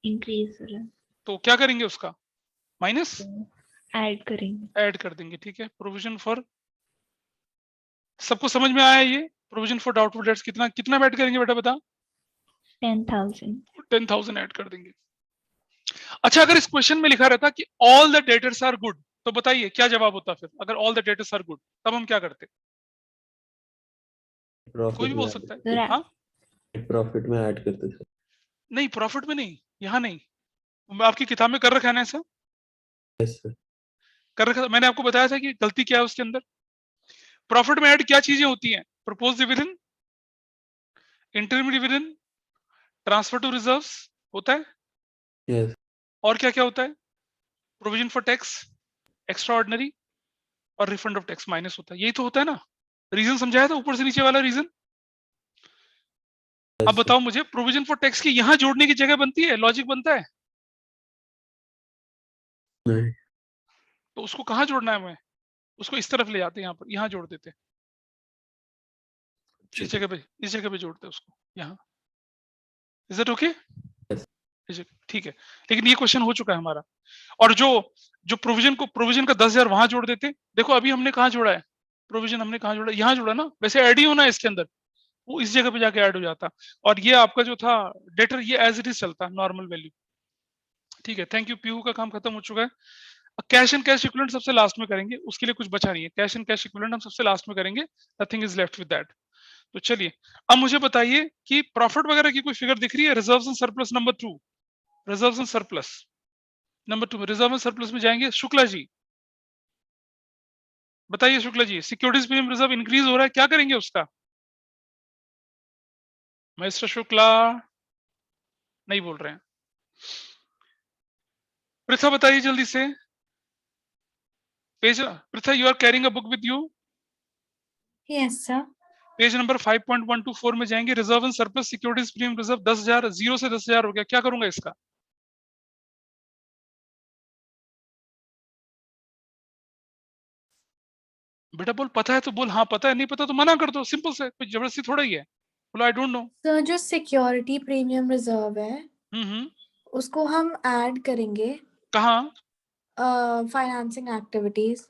इंक्रीज हो रहा है। तो क्या करेंगे उसका? माइनस ऐड करेंगे। ऐड कर देंगे। ठीक है, प्रोविजन फॉर, सबको समझ में आया ये? प्रोविजन फॉर डाउटफुल डेट्स कितना कितना ऐड करेंगे बेटा, बता? 10,000। 10,000 ऐड कर देंगे। अच्छा, अगर इस क्वेश्चन में लिखा रहता कि all the debtors are good, तो बताइए क्या जवाब होता फिर? अगर all the debtors are good, तब हम क्या करते? कोई भी बोल सकता है। हाँ, प्रॉफिट में ऐड करते थे। नहीं प्रॉफिट में नहीं, यहाँ नहीं। मैं आपकी किताब में कर रखा है ना ऐसा? Yes sir. कर रखा था, मैंने आपको बताया था कि गलती क्या है उसके अंदर। प्रॉफिट में ऐड क्या चीजें होती हैं? Propose dividend, interim dividend, transfer to reserves होता है, यस। और क्या क्या होता है? Provision for tax, extraordinary, और रिफंड ऑफ टैक्स माइनस होता है। यही तो होता है ना? रीजन समझाया था ऊपर से नीचे वाला रीजन। अब बताओ मुझे, प्रोविजन फॉर टैक्स की यहाँ जोड़ने की जगह बनती है, लॉजिक बनता है? नहीं। तो उसको कहाँ जोड़ना है? हमें उसको इस तरफ ले जाते हैं, यहाँ पर, यहाँ जोड़ देते हैं। इस जगह पे, इस जगह पे जोड़ते हैं उसको, यहाँ। Is it okay? ठीक है, लेकिन ये क्वेश्चन हो चुका है हमारा। और जो जो प्रोविजन को, प्रोविजन का 10,000 वहां जोड़ देते। देखो अभी हमने कहाँ जोड़ा है प्रोविजन? हमने कहाँ जोड़ा? यहाँ जोड़ा ना। वैसे ऐड ही होना है इसके अंदर, वो इस जगह पे जाके ऐड हो जाता। और ये आपका जो था डेटर, ये एज इट इज चलता, नॉर्मल वैल्यू। ठीक है, थैंक यू। पीयू का काम खत्म हो चुका है। कैश एंड कैश इक्विवेलेंट सबसे लास्ट में करेंगे, उसके लिए कुछ बचा नहीं है। कैश एंड कैश इक्विवेलेंट हम सबसे लास्ट में करेंगे, nothing is left with that. तो चलिए, अब मुझे बताइए कि प्रॉफिट वगैरह की कोई फिगर दिख रही है? Reserves and surplus number 2, reserves and surplus number 2 में, रिजर्व एंड सरप्लस में जाएंगे। शुक्ला जी बताइए, Shukla ji, securities premium reserve increase हो रहा है, क्या करेंगे उसका? मिस्टर शुक्ला नहीं बोल रहे हैं। पृथा बताइए जल्दी से। Page, Pritha, you are carrying a book with you? Yes sir. Page number 5.124 में जाएंगे, reserve and surplus securities premium reserve 10,000, 0 से 10,000 हो गया, क्या करूंगा इसका? बेटा बोल, पता है तो बोल हाँ पता है, नहीं पता तो मना कर दो, सिंपल से, कोई जबरदस्ती थोड़ा ही है, बोलो आई डोंट नो। सर जो सिक्योरिटी प्रीमियम रिजर्व है उसको हम ऐड करेंगे कहाँ? Financing activities.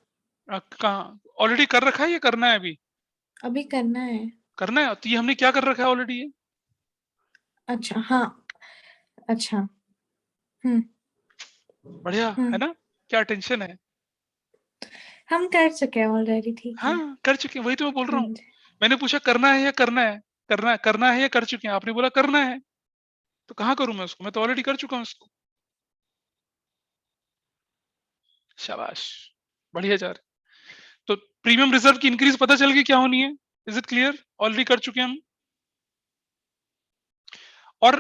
कहाँ ऑलरेडी कर रखा है, ये करना है अभी? अभी करना है। करना है तो ये हमने क्या कर रखा है ऑलरेडी ये? अच्छा हाँ, अच्छा बढ़िया है ना, क्या टेंशन है? हम कर चुके हैं ऑलरेडी, ठीक है। हाँ कर चुके हैं, वही तो मैं बोल रहा हूँ। मैंने पूछा करना है या करना है, करना है या कर चुके हैं, आपने बोला करना है, तो कहाँ करूं मैं उसको, मैं तो ऑलरेडी कर चुका हूँ उसको। शाबाश, बढ़िया जा रहे। तो प्रीमियम रिजर्व की इंक्रीज पता चल गई क्या होनी है, इज इट क्लियर? ऑलरेडी कर चुके हैं हम। और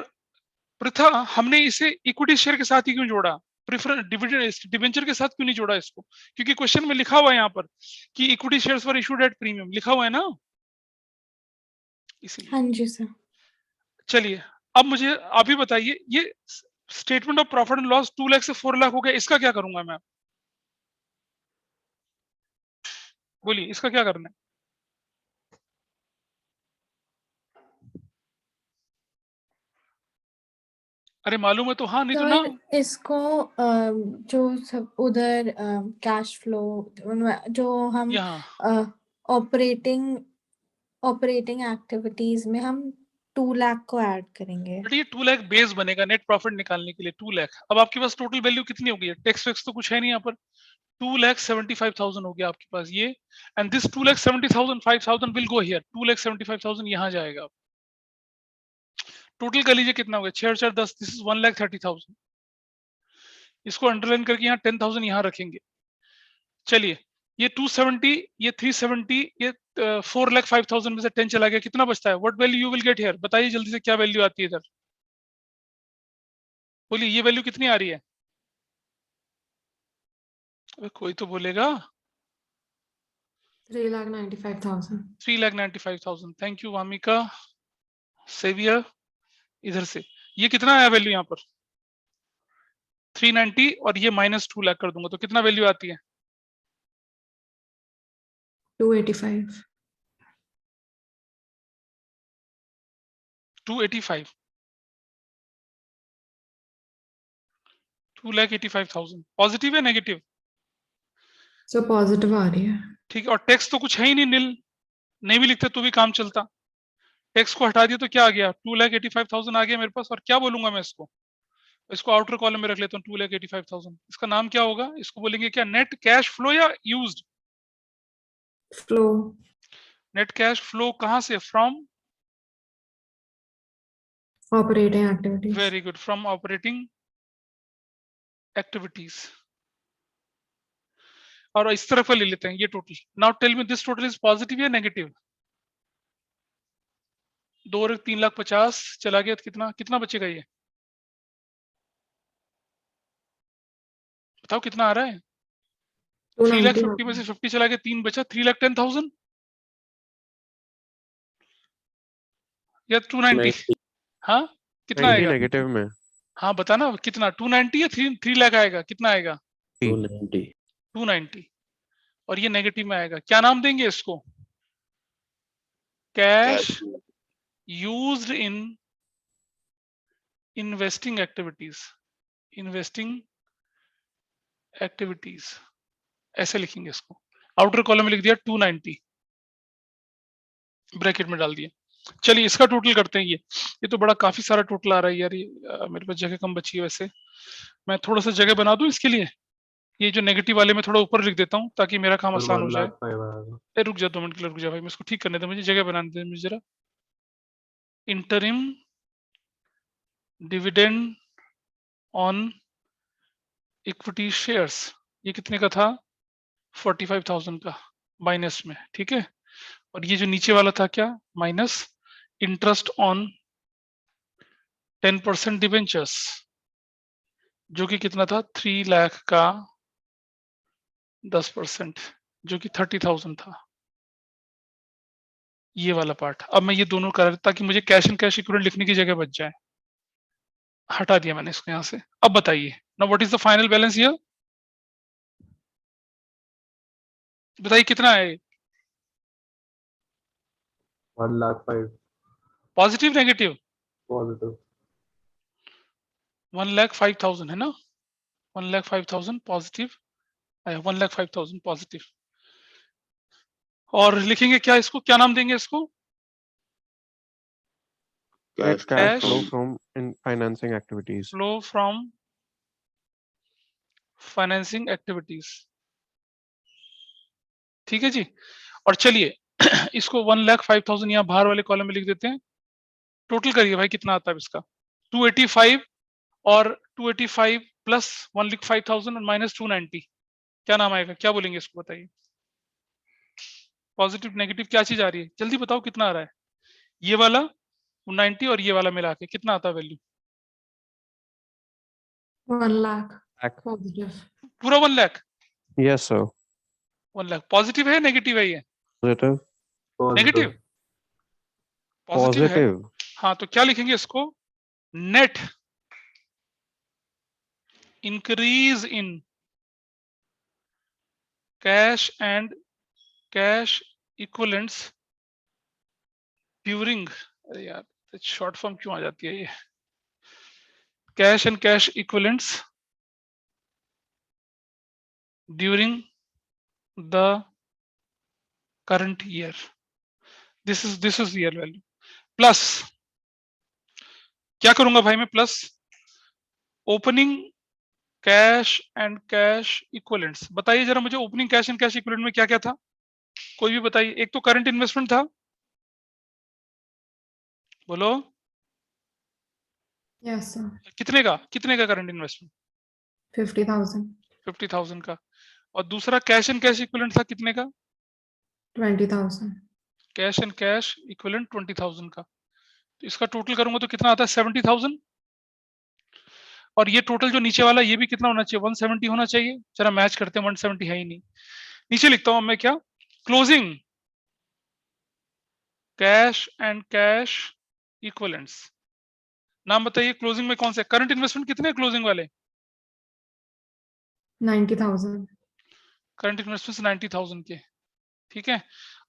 प्रथा हमने इसे इक्विटी शेयर के साथ ही क्यों जोड़ा, प्रेफरेंस डिविडेंड डिबेंचर के साथ क्यों नहीं जोड़ा इसको? क्योंकि क्वेश्चन में लिखा हुआ है यहाँ पर कि equity shares were issued at premium, लिखा हुआ है ना, इसीलिए। हाँ जी सर। चलिए अब मुझे आप ही बताइए, ये statement of profit and loss 2 lakh से 4 लाख हो गया, इसका क्या करूंगा मैं? बोलिए इसका क्या करना है? अरे मालूम है तो हाँ, नहीं तो ना। सर इसको जो सब उधर कैश फ्लो जो हम यहाँ ऑपरेटिंग एक्टिविटीज में हम 2 लाख को ऐड करेंगे। बट ये 2 लाख बेस बनेगा नेट प्रॉफिट निकालने के लिए, 2 लाख। अब आपके पास टोटल वैल्यू कितनी हो गई है? टैक्स वैक्स तो कुछ है नहीं यहाँ पर, 2,75,000 हो गया आपके पास ये, and this 2,70,000 5,000 will go here, 2,75,000 यहाँ जाएगा। टोटल कर लीजिए कितना हो गया, 6 और 4 10, दिस इज 1,30,000। इसको अंडरलाइन करके यहाँ 10,000 यहाँ रखेंगे। चलिए ये 270, ये 370, ये 4,05,000 में से 10 चला गया, कितना बचता है? What value you will get here, बताइए जल्दी से, क्या वैल्यू आती है इधर? बोलिए ये वैल्यू कितनी आ रही है? अबे कोई तो बोलेगा। 3,95,000। 3,95,000। थैंक यू वामिका सेवियर। इधर से ये कितना आया वैल्यू यहाँ पर? 390, और ये -2 लाख कर दूंगा तो कितना वैल्यू आती है? 285। 285, 2,85,000 पॉजिटिव है नेगेटिव? सो पॉजिटिव आ रही है। ठीक है, और टैक्स तो कुछ है ही नहीं, नील, नहीं भी लिखते तो भी काम चलता। टैक्स को हटा दिया तो क्या आ गया? 2,85,000 आ गया मेरे पास। और क्या बोलूंगा मैं इसको? इसको आउटर कॉलम में रख लेता हूँ, 2,85,000। इसका नाम क्या होगा? इसको बोलेंगे क्या, नेट कैश फ्लो या used flow? Net cash flow कहाँ से? From operating activities. Very good, from operating activities. और इस तरफ का ले लेते हैं ये total. Now tell me this total is positive या नेगेटिव? 2 और 3,50,000 चला गया तो कितना बचेगा ये? बताओ कितना आ रहा है? 3,50,000 में से 50 चला गया, 3 बचा, 3,10,000 या 290? हाँ कितना आएगा? नेगेटिव में। हाँ बताना कितना, 290 या 3 लाख आएगा, कितना आएगा? 290। और ये नेगेटिव में आएगा, क्या नाम देंगे इसको? Cash used in investing activities, ऐसे लिखेंगे इसको। आउटर कॉलम में लिख दिया 290, ब्रैकेट में डाल दिया। चलिए इसका टोटल करते हैं। ये तो बड़ा काफी सारा टोटल आ रहा है यार, ये मेरे पास जगह कम बची है। वैसे मैं थोड़ा सा जगह बना दूं इसके लिए, ये जो नेगेटिव वाले में थोड़ा ऊपर लिख देता हूँ ताकि मेरा काम आसान हो जाए। रुक जा 2 मिनट के लिए, रुक जा भाई, मैं इसको ठीक करने दे, मुझे जगह बनाने दे मुझे जरा। Interim dividend on equity shares, ये कितने का था? 45,000 का, माइनस में, ठीक है। और ये जो नीचे वाला था क्या? माइनस इंटरेस्ट ऑन 10% डिवेंचर्स, जो कि कितना था? 3 लाख का 10%, जो कि 30,000 था। ये वाला पार्ट। अब मैं ये दोनों कर ताकि मुझे कैश एंड कैश इक्विवेलेंट लिखने की जगह बच जाए। हटा दिया मैंने इसको यहाँ से। अब बताइए now what is the final balance here? बताइए कितना है? 1,05,000 पॉजिटिव नेगेटिव? positive. 1,05,000 है ना? 1,05,000 पॉजिटिव, 1,05,000 पॉजिटिव। और लिखेंगे क्या इसको? क्या नाम देंगे इसको? Cash Cash flow Cash from in financing activities. Flow from financing activities. ठीक है जी। और चलिए इसको 1,05,000 यहाँ बाहर वाले कॉलम में लिख देते हैं। टोटल करिए भाई कितना आता है इसका? 285 और 285 प्लस 1,05,000 और माइनस 290, क्या नाम आएगा? क्या बोलेंगे इसको? बताइए। पॉजिटिव नेगेटिव क्या चीज आ रही है? जल्दी बताओ कितना आ रहा है? ये वाला 90 और ये वाला मिला के कितना आता है वैल्यू? 1 lakh. Lakh. Positive. पूरा 1 lakh? Yes, sir. 1 lakh positive है नेगेटिव है? ये Positive. नेगेटिव पॉजिटिव है। Positive. हाँ तो क्या लिखेंगे इसको? Net increase in cash and cash equivalents during, अरे यार शॉर्ट फॉर्म क्यों आ जाती है ये? Cash and cash equivalents during the current year. This is real value plus क्या करूंगा भाई मैं? Plus opening cash and cash equivalents. बताइए जरा मुझे opening cash and cash equivalent में क्या क्या था? कोई भी बताइए। एक तो करंट इन्वेस्टमेंट था, बोलो Yes, sir. कितने का करंट इन्वेस्टमेंट? 50,000. 50,000 का। और दूसरा कैश एंड कैश इक्विवेलेंट था कितने का? 20,000. कैश एंड कैश इक्विवेलेंट 20,000 का। तो इसका टोटल करूंगा तो कितना आता है? 70,000। और ये टोटल जो नीचे वाला ये भी कितना होना चाहिए? 170 होना चाहिए। जरा मैच करते हैं, 170 है ही नहीं। नीचे लिखता हूं मैं क्या? Closing cash and cash equivalents. नाम बताइए क्लोजिंग में कौन से? करंट इन्वेस्टमेंट कितने हैं क्लोजिंग वाले? 90,000. करंट इन्वेस्टमेंट 90,000 के। ठीक है।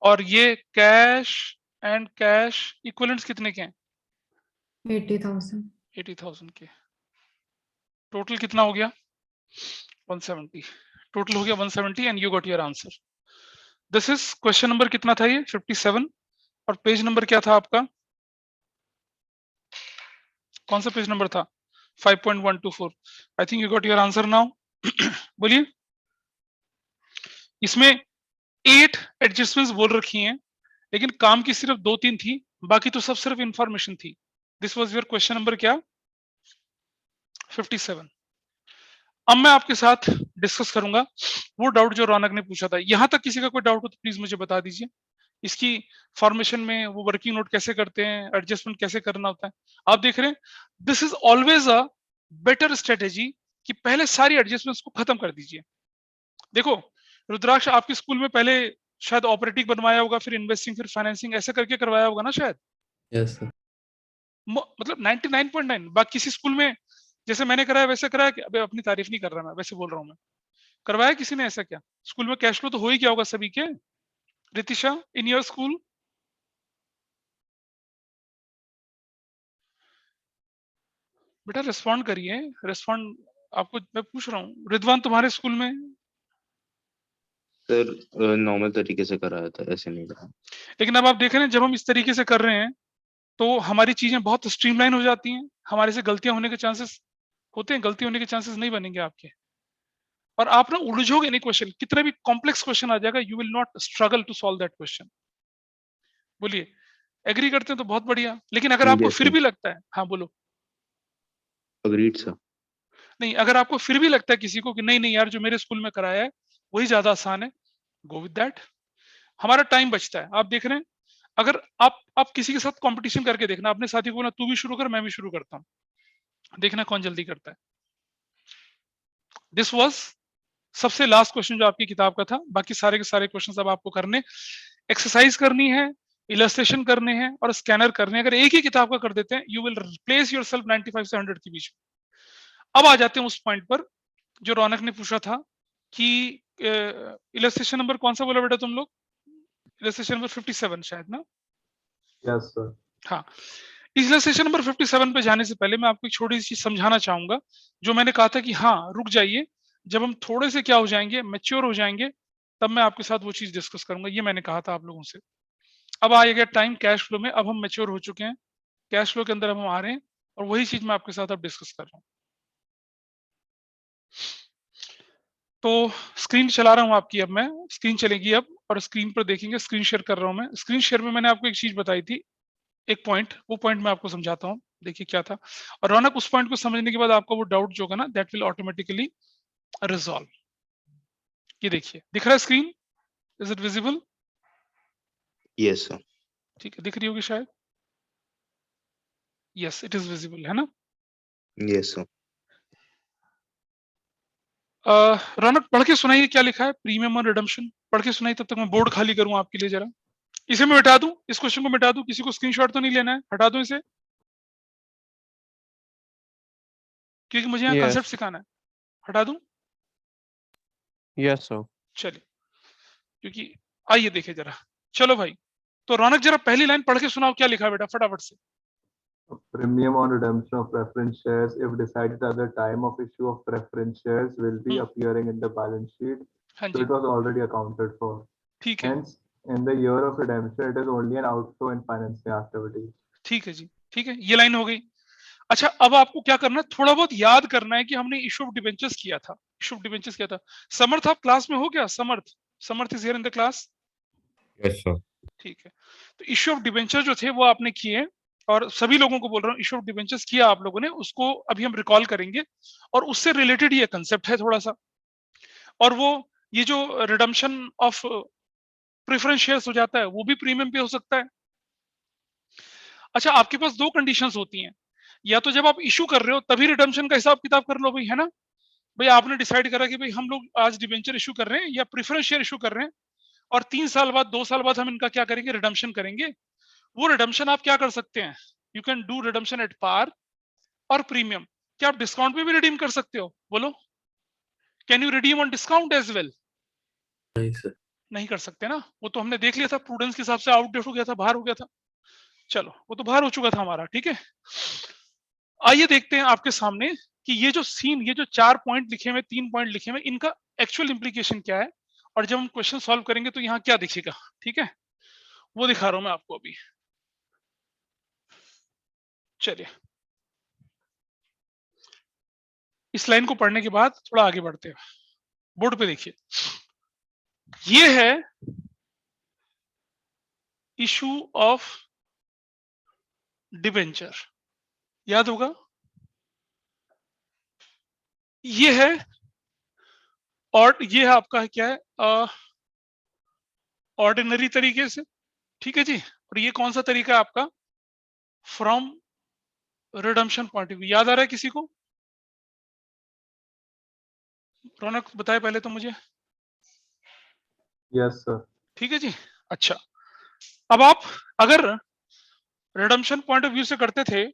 और ये कैश एंड कैश इक्विवेलेंट्स कितने के हैं? 80,000. 80,000 के। टोटल कितना हो गया? 170। टोटल हो गया 170 and you got your answer. This is question number कितना था ये? 57। और पेज नंबर क्या था आपका? कौन सा पेज नंबर था? 5.124। I think you got your answer now. बोलिए। इसमें 8 एडजस्टमेंट्स बोल रखी हैं, लेकिन काम की सिर्फ 2-3 थी, बाकी तो सब सिर्फ इंफॉर्मेशन थी। This was your question number क्या? 57। अब मैं आपके साथ डिस्कस करूंगा वो डाउट जो रौनक ने पूछा था। यहां तक किसी का कोई डाउट हो तो प्लीज मुझे बता दीजिए। इसकी फॉर्मेशन में वो वर्किंग नोट कैसे करते हैं, एडजस्टमेंट कैसे करना होता है। आप देख रहे हैं this is always a better strategy कि पहले सारी एडजस्टमेंट्स को खत्म कर दीजिए। देखो रुद्राक्ष आपके स्कूल में पहले शायद ऑपरेटिंग बनवाया होगा, फिर इन्वेस्टिंग, फिर फाइनेंसिंग, ऐसे करके करवाया होगा ना शायद। Yes sir. मतलब 99.9। बाकी किसी स्कूल में जैसे मैंने कराया वैसे कराया कि अबे अपनी तारीफ नहीं कर रहा मैं, वैसे बोल रहा हूँ मैं। करवाया किसी ने ऐसा क्या? स्कूल में कैश फ्लो तो हो ही गया होगा सभी के। Ritisha in your school? बेटा रिस्पॉन्ड करिए, रिस्पॉन्ड। आपको मैं पूछ रहा हूँ। रिदवान तुम्हारे स्कूल में? सर नॉर्मल तरीके से कराया था, ऐसे नहीं करा। लेकिन अब आप देख रहे हैं जब हम इस तरीके से कर रहे हैं तो हमारी चीजें बहुत स्ट्रीमलाइन हो जाती हैं। हमारे से गलतियां होने के चांसेस होते हैं, गलती होने के चांसेस नहीं बनेंगे आपके। और आप ना उलझोगे नहीं क्वेश्चन, कितना भी कॉम्प्लेक्स क्वेश्चन आ जाएगा you will not struggle to solve that question. बोलिए एग्री करते हैं तो बहुत बढ़िया। लेकिन अगर आपको Yes, फिर sir. भी लगता है, हाँ बोलो। Agreed sir. नहीं, अगर आपको फिर भी लगता है किसी को कि नहीं नहीं यार जो मेरे स्कूल में कराया है वही ज्यादा आसान है, गो विद दैट। हमारा टाइम बचता है। आप देख रहे हैं अगर आप किसी के साथ कंपटीशन करके देखना, अपने साथी को बोलना तू भी शुरू कर मैं भी शुरू करता हूँ, देखना कौन जल्दी करता है। दिस वाज सबसे लास्ट क्वेश्चन जो आपकी किताब का था। बाकी सारे के सारे क्वेश्चंस अब आपको करने, एक्सरसाइज करनी है, इलस्ट्रेशन करने हैं और स्कैनर करने हैं, अगर एक ही किताब का कर देते हैं, यू विल प्लेस योरसेल्फ 95 से 100 के बीच में। अब आ जाते हैं उस पॉइंट पर जो रौनक ने पूछा था कि इलस्ट्रेशन नंबर कौन सा बोला बेटा तुम लोग? इलस्ट्रेशन नंबर 57 शायद ना? Yes, sir. हाँ, इलस्ट्रेशन नंबर 57 पे जाने से पहले मैं आपको एक छोटी सी चीज समझाना चाहूंगा, जो मैंने कहा था कि हाँ रुक जाइए, जब हम थोड़े से क्या हो जाएंगे, मैच्योर हो जाएंगे, तब मैं आपके साथ वो चीज डिस्कस करूंगा। ये मैंने कहा था आप लोगों से। अब आ गया टाइम कैश फ्लो में, अब हम मैच्योर हो चुके हैं, कैश फ्लो के अंदर हम आ रहे हैं, और वही चीज मैं आपके साथ अब डिस्कस कर रहा हूँ। तो स्क्रीन चला रहा हूँ आपकी, अब मैं स्क्रीन चलेगी अब, और स्क्रीन पर देखेंगे, स्क्रीन शेयर कर रहा हूँ मैं। स्क्रीन शेयर में मैंने आपको एक चीज बताई थी, एक पॉइंट, वो पॉइंट मैं आपको समझाता हूँ, देखिए क्या था। और रौनक, उस पॉइंट को समझने के बाद आपको वो डाउट जो होगा ना, दैट विल ऑटोमेटिकली रिजॉल्व। ये देखिए, दिख रहा है screen? Is it visible? Yes, sir. ठीक है, दिख रही होगी शायद। यस, इट इज विजिबल, है ना? Yes, sir. रौनक पढ़ के सुनाइए क्या लिखा है, प्रीमियम और रिडम्पशन पढ़ के सुनाइए, तब तक मैं बोर्ड खाली करूं आपके लिए जरा। इसे मैं मिटा दूं, इस क्वेश्चन को मिटा दूं, किसी को स्क्रीनशॉट तो नहीं लेना है, हटा दूं इसे, क्योंकि मुझे यहाँ Yes. कंसेप्ट सिखाना है। हटा दूं? Yes, sir. चलिए, क्योंकि आइए देखे जरा, चलो भाई। तो रौनक जरा पहली लाइन पढ़ के सुनाओ, क्या लिखा है बेटा, फटाफट से। A premium on redemption of preference shares, if decided at the time of issue of preference shares, will be appearing in the balance sheet. हाँ So ji, it was already accounted for. ठीक है, Hence, in the year of redemption, it is only an outflow in financing activity. ठीक है जी, ठीक है, ये लाइन हो गई। अच्छा, अब आपको क्या करना है, थोड़ा बहुत याद करना है कि हमने इशू ऑफ डिबेंचर्स किया था, इशू ऑफ डिबेंचर्स किया था। समर्थ आप क्लास में हो क्या? Samarth, Samarth is here in the class? Yes, sir. ठीक है, तो इशू ऑफ डिबेंचर जो थे वो आपने किए, और सभी लोगों को बोल रहा हूँ, इशू ऑफ डिबेंचर्स किया आप लोगों ने, उसको अभी हम रिकॉल करेंगे, और उससे रिलेटेड ये कंसेप्ट है थोड़ा सा। और वो ये जो रिडम्पशन ऑफ प्रेफरेंस शेयर्स हो जाता है, वो भी प्रीमियम पे हो सकता है। अच्छा, आपके पास दो कंडीशंस होती हैं, या तो जब आप इशू कर रहे हो तभी रिडम्पशन का हिसाब किताब कर लो भाई, है ना? भाई आपने डिसाइड करा कि भाई हम लोग आज डिबेंचर इशू कर रहे हैं या प्रेफरेंस शेयर इशू कर रहे हैं, और 3 साल बाद 2 साल बाद हम इनका क्या करेंगे, रिडम्पशन करेंगे। वो रिडम्पशन आप क्या कर सकते हैं, you can do redemption at par और प्रीमियम। क्या आप डिस्काउंट पे भी रिडीम कर सकते हो? बोलो, can you redeem on discount as well? नहीं सर। नहीं कर सकते ना, वो तो हमने देख लिया था, प्रूडेंस के हिसाब से आउटडेट हो गया था, बाहर हो गया था। चलो, वो तो बाहर हो चुका था हमारा, ठीक है। आइए देखते हैं आपके सामने कि ये जो सीन, ये जो 4 पॉइंट लिखे हुए, 3 पॉइंट लिखे हुए, इनका एक्चुअल इंप्लीकेशन क्या है, और जब हम क्वेश्चन सॉल्व करेंगे तो यहाँ क्या दिखेगा, ठीक है, वो दिखा रहा हूं मैं आपको अभी। चलिए, इस लाइन को पढ़ने के बाद थोड़ा आगे बढ़ते हैं। बोर्ड पे देखिए, ये है इशू ऑफ डिबेंचर, याद होगा, ये है, और ये है आपका क्या है, ऑर्डिनरी तरीके से, ठीक है जी। और ये कौन सा तरीका है आपका, from redemption point of view. याद आ रहा है किसी को? रौनक बताए पहले तो मुझे। Yes, sir. ठीक है जी, अच्छा। अब आप अगर रिडम्पशन पॉइंट ऑफ व्यू से करते थे,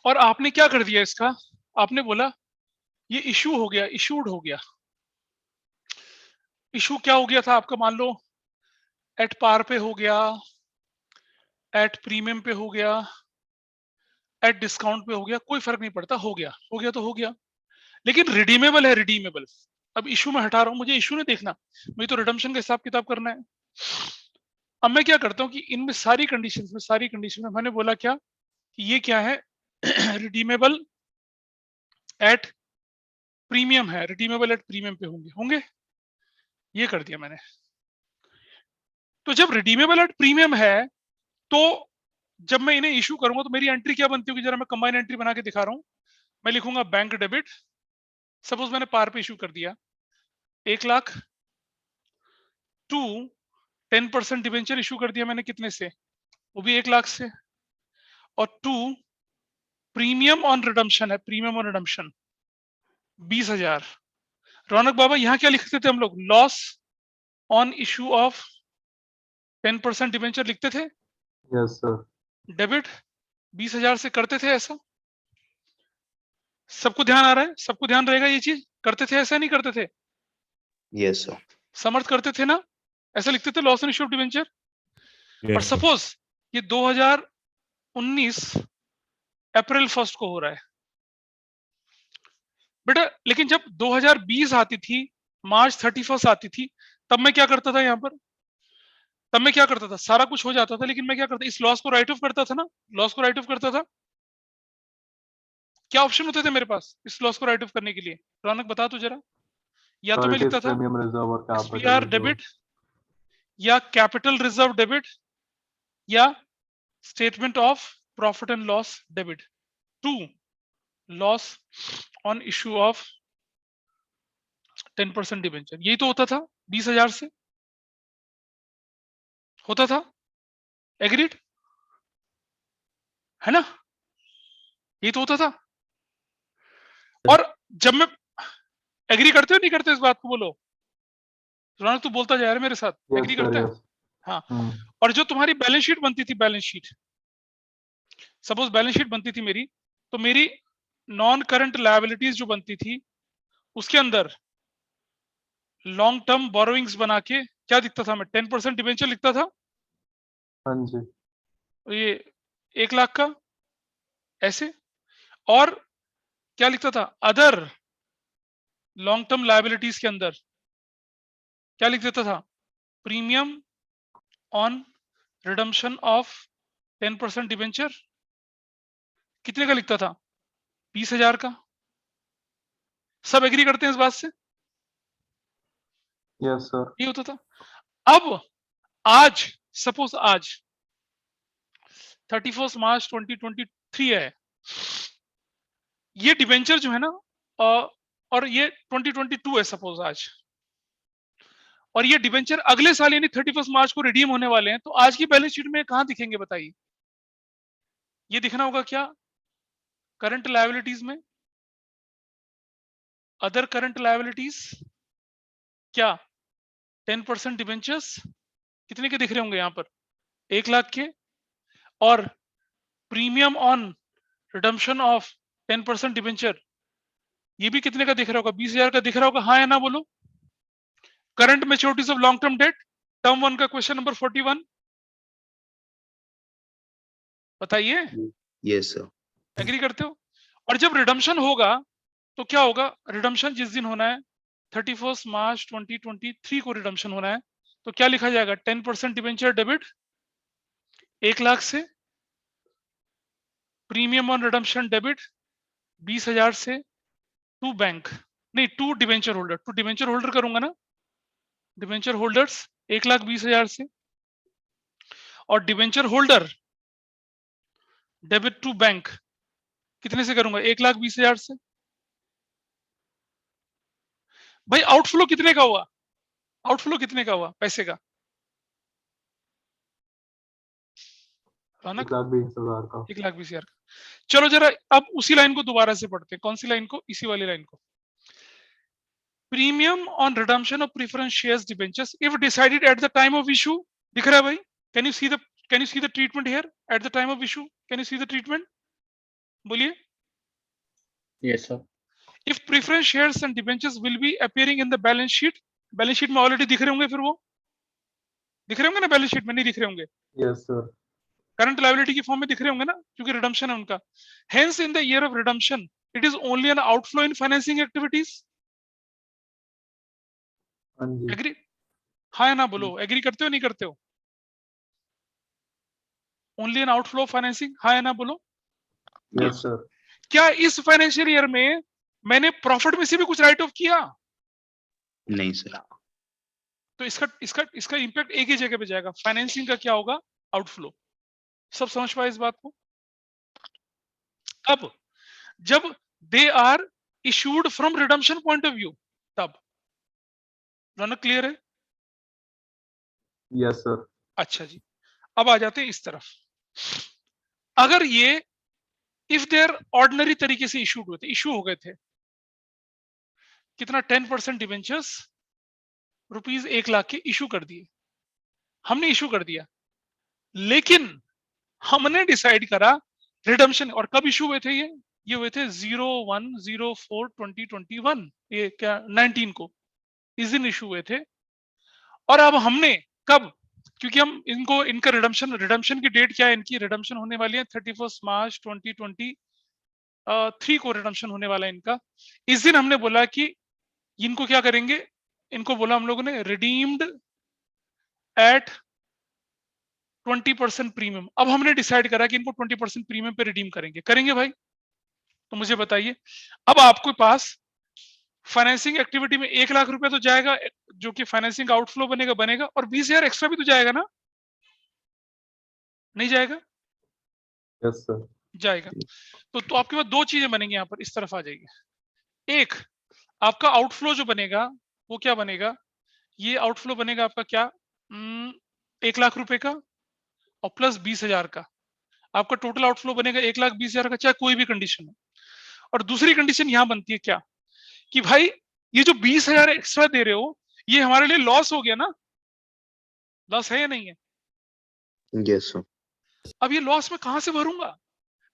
और आपने क्या कर दिया इसका, आपने बोला ये इशू हो गया, इशूड हो गया। इशू क्या हो गया था आपका, मान लो एट पार पे हो गया, एट प्रीमियम पे हो गया, एट डिस्काउंट पे हो गया, कोई फर्क नहीं पड़ता, हो गया, हो गया तो हो गया। लेकिन रिडीमेबल है, रिडीमेबल। अब इशू में हटा रहा हूं, मुझे इशू नहीं देखना, मुझे तो रिडम्पशन का हिसाब किताब करना है। अब मैं क्या करता हूं कि इनमें सारी कंडीशन में मैंने बोला क्या कि ये क्या है, रिडीमेबल एट प्रीमियम है, रिडीमेबल एट प्रीमियम पे होंगे, ये कर दिया मैंने। तो जब रिडीमेबल एट प्रीमियम है, तो जब मैं इन्हें इशू करूंगा तो मेरी एंट्री क्या बनती होगी, जरा मैं कंबाइन एंट्री बना के दिखा रहा हूं। मैं लिखूंगा बैंक डेबिट, सपोज मैंने पार पे इशू कर दिया 1 लाख, टू 10% डिवेंचर इशू कर दिया मैंने, कितने से, वो भी 1 लाख से, और टू प्रीमियम ऑन रिडम्पशन है, प्रीमियम ऑन रिडम्पशन 20,000, रौनक बाबा यहाँ क्या लिखते थे हम लोग? Loss on issue of 10% debenture लिखते थे। Yes, sir. डेबिट 20,000 से करते थे ऐसा। सबको ध्यान आ रहा है? सबको ध्यान रहेगा ये चीज? करते थे ऐसा, नहीं करते थे? Yes, sir. समर्थ करते थे ना? ऐसा लिखते थे loss on issue of debenture. और Yes, sir. सपोज ये 2019 अप्रैल 1 को हो रहा है बेटा, लेकिन जब 2020 आती थी, मार्च 31 आती थी, तब मैं क्या करता था यहाँ पर? तब मैं क्या करता था? सारा कुछ हो जाता था, लेकिन मैं क्या करता? इस लॉस को राइट ऑफ करता था ना? लॉस को राइट ऑफ करता था। क्या ऑप्शन होते थे मेरे पास इस लॉस को राइट ऑफ करने के लिए? रौनक बता तो जरा। या तो Sir, मैं it is लिखता था premium reserve or capital SPR reserve. Debit, या कैपिटल रिजर्व डेबिट, या statement of profit and loss debit to loss on issue of 10% debenture. यही तो होता था 20,000 से, होता था। एग्रीड है ना? ये तो होता था। और जब मैं एग्री करते हो नहीं करते इस बात को? बोलो रौनक, तू बोलता जा रहा है मेरे साथ। Yes, एग्री sir, करता है? yes. हाँ। Hmm. और जो तुम्हारी बैलेंस शीट बनती थी, balance sheet, suppose balance sheet बनती थी मेरी, तो मेरी नॉन करंट लायबिलिटीज जो बनती थी, उसके अंदर लॉन्ग टर्म बोरोइंग्स बना के क्या दिखता था? मैं 10% डिबेंचर लिखता था। हाँ जी। ये 1 लाख का ऐसे। और क्या लिखता था? अदर लॉन्ग टर्म लायबिलिटीज के अंदर क्या लिख देता था? Premium on redemption of 10% debenture. कितने का लिखता था? 20,000 का। सब एग्री करते हैं इस बात से? Yes, sir. ये होता था। अब आज सपोज आज 31 मार्च 2023 है, ये डिबेंचर जो है ना, और ये 2022 है सपोज आज, और ये डिबेंचर अगले साल यानी 31 मार्च को रिडीम होने वाले हैं, तो आज की बैलेंस शीट में कहां दिखेंगे बताइए? ये दिखना होगा क्या? करंट लायबिलिटीज में, अदर करंट लायबिलिटीज, क्या 10% डिबेंचर्स कितने के दिख रहे होंगे यहाँ पर? 1 लाख के। और premium on redemption of 10% debenture, ये भी कितने का दिख रहा होगा? 20,000 का दिख रहा होगा। हाँ या ना बोलो। Current मैच्योरिटीज of long term debt, term 1 का क्वेश्चन नंबर 41 बताइए। Yes, sir. एग्री करते हो? और जब रिडम्पशन होगा तो क्या होगा? रिडम्पशन जिस दिन होना है 31 मार्च 2023 को रिडम्पशन होना है, तो क्या लिखा जाएगा? 10% डिबेंचर डेबिट 1 लाख से, प्रीमियम ऑन रिडम्पशन डेबिट 20,000 से, टू बैंक नहीं to debenture holder, to debenture holder करूंगा ना, डिबेंचर होल्डर्स 1,20,000 से, और debenture holder debit to bank कितने से करूंगा? 1,20,000 से। भाई आउटफ्लो कितने का हुआ? आउटफ्लो कितने का हुआ पैसे का? रौनक 1,20,000 का। 1,20,000 का। चलो जरा अब उसी लाइन को दोबारा से पढ़ते हैं। कौन सी लाइन को? इसी वाली लाइन को। Premium on redemption of preference shares debentures if decided at the time of issue. दिख रहा है भाई? Can you see the treatment here at the time of issue? Can you see the treatment? बोलिए। Yes, sir. If preference shares and debentures will be appearing in the balance sheet, balance sheet में ऑलरेडी दिख रहे होंगे, फिर वो दिख रहे होंगे ना? बैलेंस शीट में नहीं दिख रहे होंगे? Yes, sir. करंट लायबिलिटी की फॉर्म में दिख रहे होंगे ना, क्योंकि रिडम्पशन है उनका। Hence in the year of redemption it is only an outflow in financing activities. हाँ जी। एग्री? हाँ या ना बोलो। एग्री करते हो नहीं करते हो? ओनली एन आउटफ्लो फाइनेंसिंग, हाँ या ना बोलो। Yes, sir. क्या इस फाइनेंशियल ईयर में मैंने प्रॉफिट में से भी कुछ राइट ऑफ किया? नहीं सर। तो इसका इंपैक्ट एक ही जगह पे जाएगा। फाइनेंसिंग का क्या होगा? आउटफ्लो। सब समझ पाए इस बात को? अब जब they are issued from redemption point of view, तब रौनक क्लियर है? Yes, sir. अच्छा जी, अब आ जाते हैं इस तरफ। अगर ये इफ देयर ऑर्डिनरी तरीके से इशूड हुए थे, इशू हो गए थे, कितना 10% डिवेंचर्स रुपीस 1 लाख के इशू कर दिए, हमने इशू कर दिया, लेकिन हमने डिसाइड करा रिडम्पशन, और कब इशू हुए थे ये हुए थे 01/04/2021, ये क्या 19 को इस दिन इशू हुए थे। और अब हमने कब, क्योंकि हम इनका रिडम्पशन की डेट क्या है, इनकी रिडम्पशन होने वाली है 31 मार्च 2023 को रिडम्पशन होने वाला है इनका। इस दिन हमने बोला कि इनको क्या करेंगे, इनको बोला हम लोगों ने रिडीम्ड एट 20% प्रीमियम। अब हमने डिसाइड करा कि इनको 20% प्रीमियम पे रिडीम करेंगे भाई। तो मुझे बताइए, अब आपके पास फाइनेंसिंग एक्टिविटी में 1 लाख रुपए तो जाएगा, जो कि फाइनेंसिंग आउटफ्लो बनेगा, और 20,000 एक्स्ट्रा भी तो जाएगा ना, नहीं जाएगा? Yes sir. जाएगा। तो आपके पास दो चीजें बनेंगी यहाँ पर, इस तरफ आ जाइए। एक, आपका आउटफ्लो जो बनेगा वो क्या बनेगा, ये आउटफ्लो बनेगा आपका क्या, 1 लाख रुपए का और प्लस 20,000 का, आपका टोटल आउटफ्लो बनेगा 1,20,000 का, चाहे कोई भी कंडीशन हो। और दूसरी कंडीशन यहां बनती है क्या, कि भाई ये जो 20,000 एक्स्ट्रा दे रहे हो, ये हमारे लिए लॉस हो गया ना, लॉस है या नहीं है? Yes sir. अब ये लॉस मैं कहां से भरूंगा?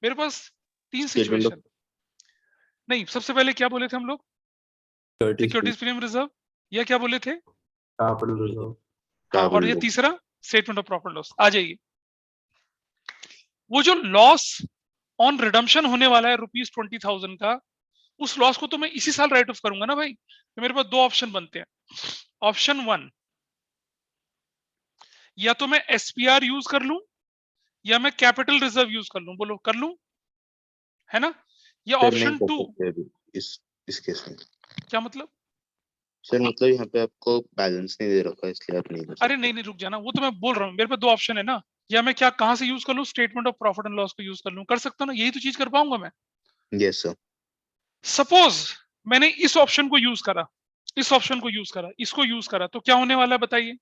मेरे पास 3 सिचुएशन। नहीं, सबसे पहले क्या बोले थे हम लोग, सिक्योरिटीज प्रीमियम रिजर्व, या क्या बोले थे, कैपिटल रिजर्व। और ये तीसरा स्टेटमेंट ऑफ प्रॉफिट लॉस। आ जाइए, वो जो लॉस ऑन रिडम्पशन होने वाला है ₹20,000 का, उस लॉस को तो मैं इसी साल राइट ऑफ करूंगा ना भाई। तो मेरे पास दो ऑप्शन बनते हैं। ऑप्शन 1, या तो मैं एसपीआर यूज कर लूं, या मैं कैपिटल रिजर्व यूज कर लूं। बोलो, कर लूं, है ना? या ऑप्शन 2, इस केस में क्या मतलब सर, मतलब यहाँ पे आपको बैलेंस नहीं दे रखा, इसलिए आप नहीं कर सकते। अरे नहीं, रुक जाना, वो तो मैं बोल रहा हूँ, मेरे पास दो ऑप्शन है ना। या मैं क्या, कहां से यूज कर लूं, statement of profit and loss को यूज कर लूं, कर सकता हूं ना, यही तो चीज कर पाऊंगा मैं। Yes sir. सपोज मैंने इस ऑप्शन को यूज करा, इसको यूज करा, तो क्या होने वाला है बताइए?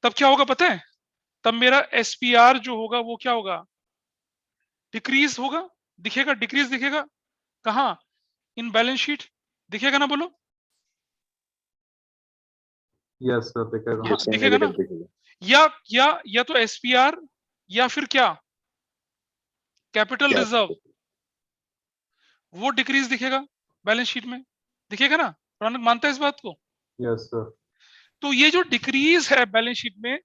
तब क्या होगा पता है? तब मेरा एसपीआर जो होगा वो क्या होगा, डिक्रीज होगा, दिखेगा, डिक्रीज दिखेगा कहां, इन बैलेंस शीट दिखेगा ना, बोलो। यस सर, दिखेगा। हाँ, दिखेगा ना। या तो एसपीआर, या फिर क्या, कैपिटल रिजर्व, वो डिक्रीज दिखेगा बैलेंस शीट में, दिखेगा ना। रौनक मानता है इस बात को? Yes sir. तो ये जो डिक्रीज है बैलेंस शीट में,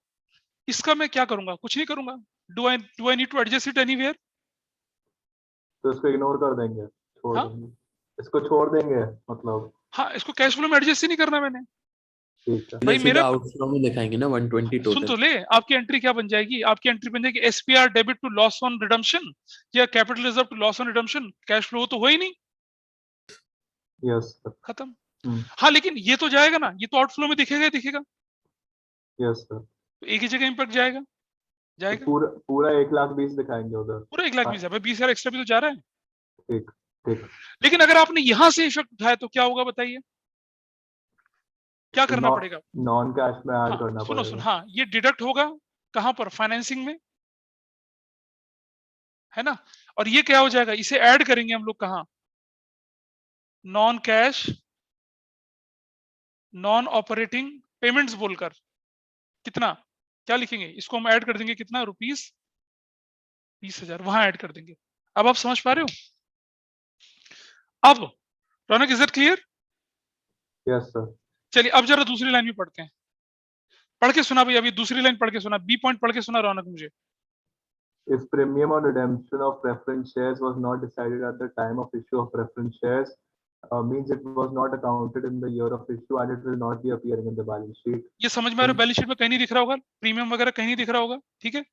इसका मैं क्या करूंगा? कुछ नहीं करूंगा। Do I need to adjust it anywhere? तो इसको इग्नोर कर देंगे, छोड़ हाँ? देंगे, इसको छोड़ देंगे मतलब। हाँ, इसको कैश फ्लो में एडजस्ट ही नहीं करना मैंने। ठीक है भाई मेरा आउटफ्लो में दिखाएंगे ना 120 सुन तो टोटल। ले, आपकी एंट्री क्या बन जाएगी? आपकी एंट्री बन जाएगी SPR debit to loss on redemption, या capital reserve to loss on redemption. Cash flow तो हो ही नहीं, यस सर। खत्म। हाँ, लेकिन ये तो जाएगा ना, ये तो आउटफ्लो में दिखेगा ही दिखेगा। Yes sir. तो एक ही जगह इंपैक्ट जाएगा। तो पूरा 1,20,000 दिखाएंगे उधर, पूरा 1,20,000, भाई 20,000 एक्स्ट्रा भी तो जा रहा है। ठीक ठीक। लेकिन अगर आपने यहां से इफेक्ट उठाया तो क्या होगा बताइए? क्या करना पड़ेगा? नॉन कैश में ऐड हाँ, करना सुनो पड़ेगा। हाँ, ये डिडक्ट होगा कहां पर, फाइनेंसिंग में, है ना। और ये क्या हो जाएगा, इसे ऐड करेंगे हम लोग कहां, non cash non operating payments बोलकर। कितना, क्या लिखेंगे, इसको हम ऐड कर देंगे, कितना, ₹20,000 वहां ऐड कर देंगे। अब आप समझ पा रहे हो? अब Raunak, is it clear? Yes sir. चलिए अब जरा दूसरी लाइन भी पढ़ते हैं। पढ़ के सुना भाई, अभी दूसरी लाइन पढ़ के सुना, बी पॉइंट पढ़ के सुना रौनक मुझे। If premium on redemption of preference shares was not decided at the time of issue of preference shares, means it was not accounted in the year of issue and it will not be appearing in the balance sheet. ये समझ में आ रहा है? बैलेंस शीट में कहीं नहीं दिख रहा होगा, प्रीमियम वगैरह कहीं नहीं दिख रहा होगा, ठीक है।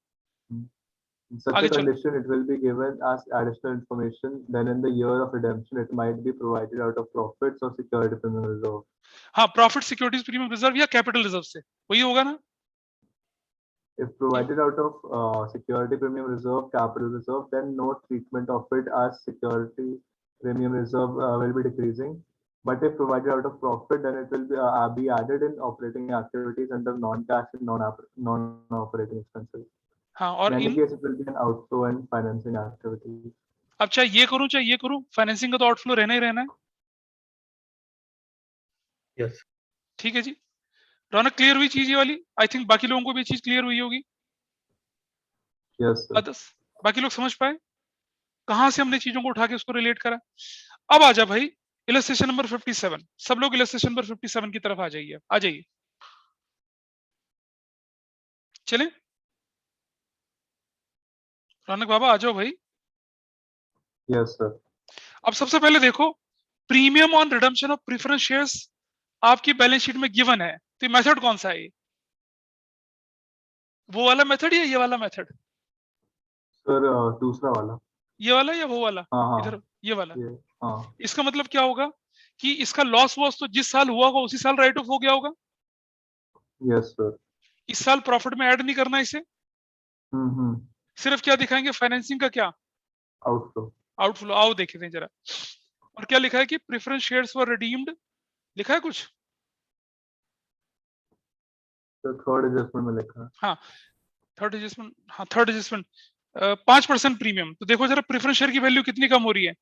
In such आगे a चलो। condition, it will be given as additional information. Then in the year of redemption, it might be provided out of profits or security premium reserve. हाँ, प्रॉफिट सिक्योरिटीज प्रीमियम रिजर्व या कैपिटल रिजर्व से, वही होगा ना। If provided out of security premium reserve, capital reserve, then no treatment of it as security premium reserve will be decreasing. But if provided out of profit, then it will be added in operating activities under non-cash and non-operating expenses. हाँ, और In any case, it will be an outflow and financing activities. अब चाहे ये करूं चाहे ये करूं, फाइनेंसिंग का तो आउटफ्लो रहना ही रहना है। यस ठीक है जी। रौनक क्लियर हुई चीज ये वाली? आई थिंक बाकी लोगों को भी चीज क्लियर हुई होगी। Yes, sir. अदर्स बाकी लोग समझ पाए कहां से हमने चीजों को उठा के उसको रिलेट करा? अब आ जा भाई इलस्ट्रेशन नंबर 57। सब लोग इलस्ट्रेशन नंबर 57 की तरफ आ जाइए, आ जाइए। चलें रौनक बाबा आ जाओ भाई। Yes, sir. अब सबसे पहले देखो premium on redemption of preference shares आपकी बैलेंस शीट में गिवन है, तो ये मेथड कौन सा है? ये वो वाला मेथड या ये वाला मेथड? Sir, दूसरा वाला. ये वाला या वो वाला? हाँ. इधर ये वाला। ये, हाँ. इसका मतलब क्या होगा कि इसका लॉस वॉस तो जिस साल हुआ होगा उसी साल राइट ऑफ हो गया होगा। Yes, sir. इस साल प्रॉफिट में ऐड नहीं करना इसे, हम्म. सिर्फ क्या दिखाएंगे फाइनेंसिंग का क्या Outflow. आउटफ्लो। आओ देखे थे जरा। और क्या लिखा है कि प्रेफरेंस शेयर्स वर रिडीम्ड, लिखा है कुछ? तो थर्ड एडजस्टमेंट में लिखा है. हाँ थर्ड एडजस्टमेंट, हाँ थर्ड एडजस्टमेंट 5% प्रीमियम। तो देखो जरा प्रेफरेंस शेयर की वैल्यू कितनी कम हो रही है?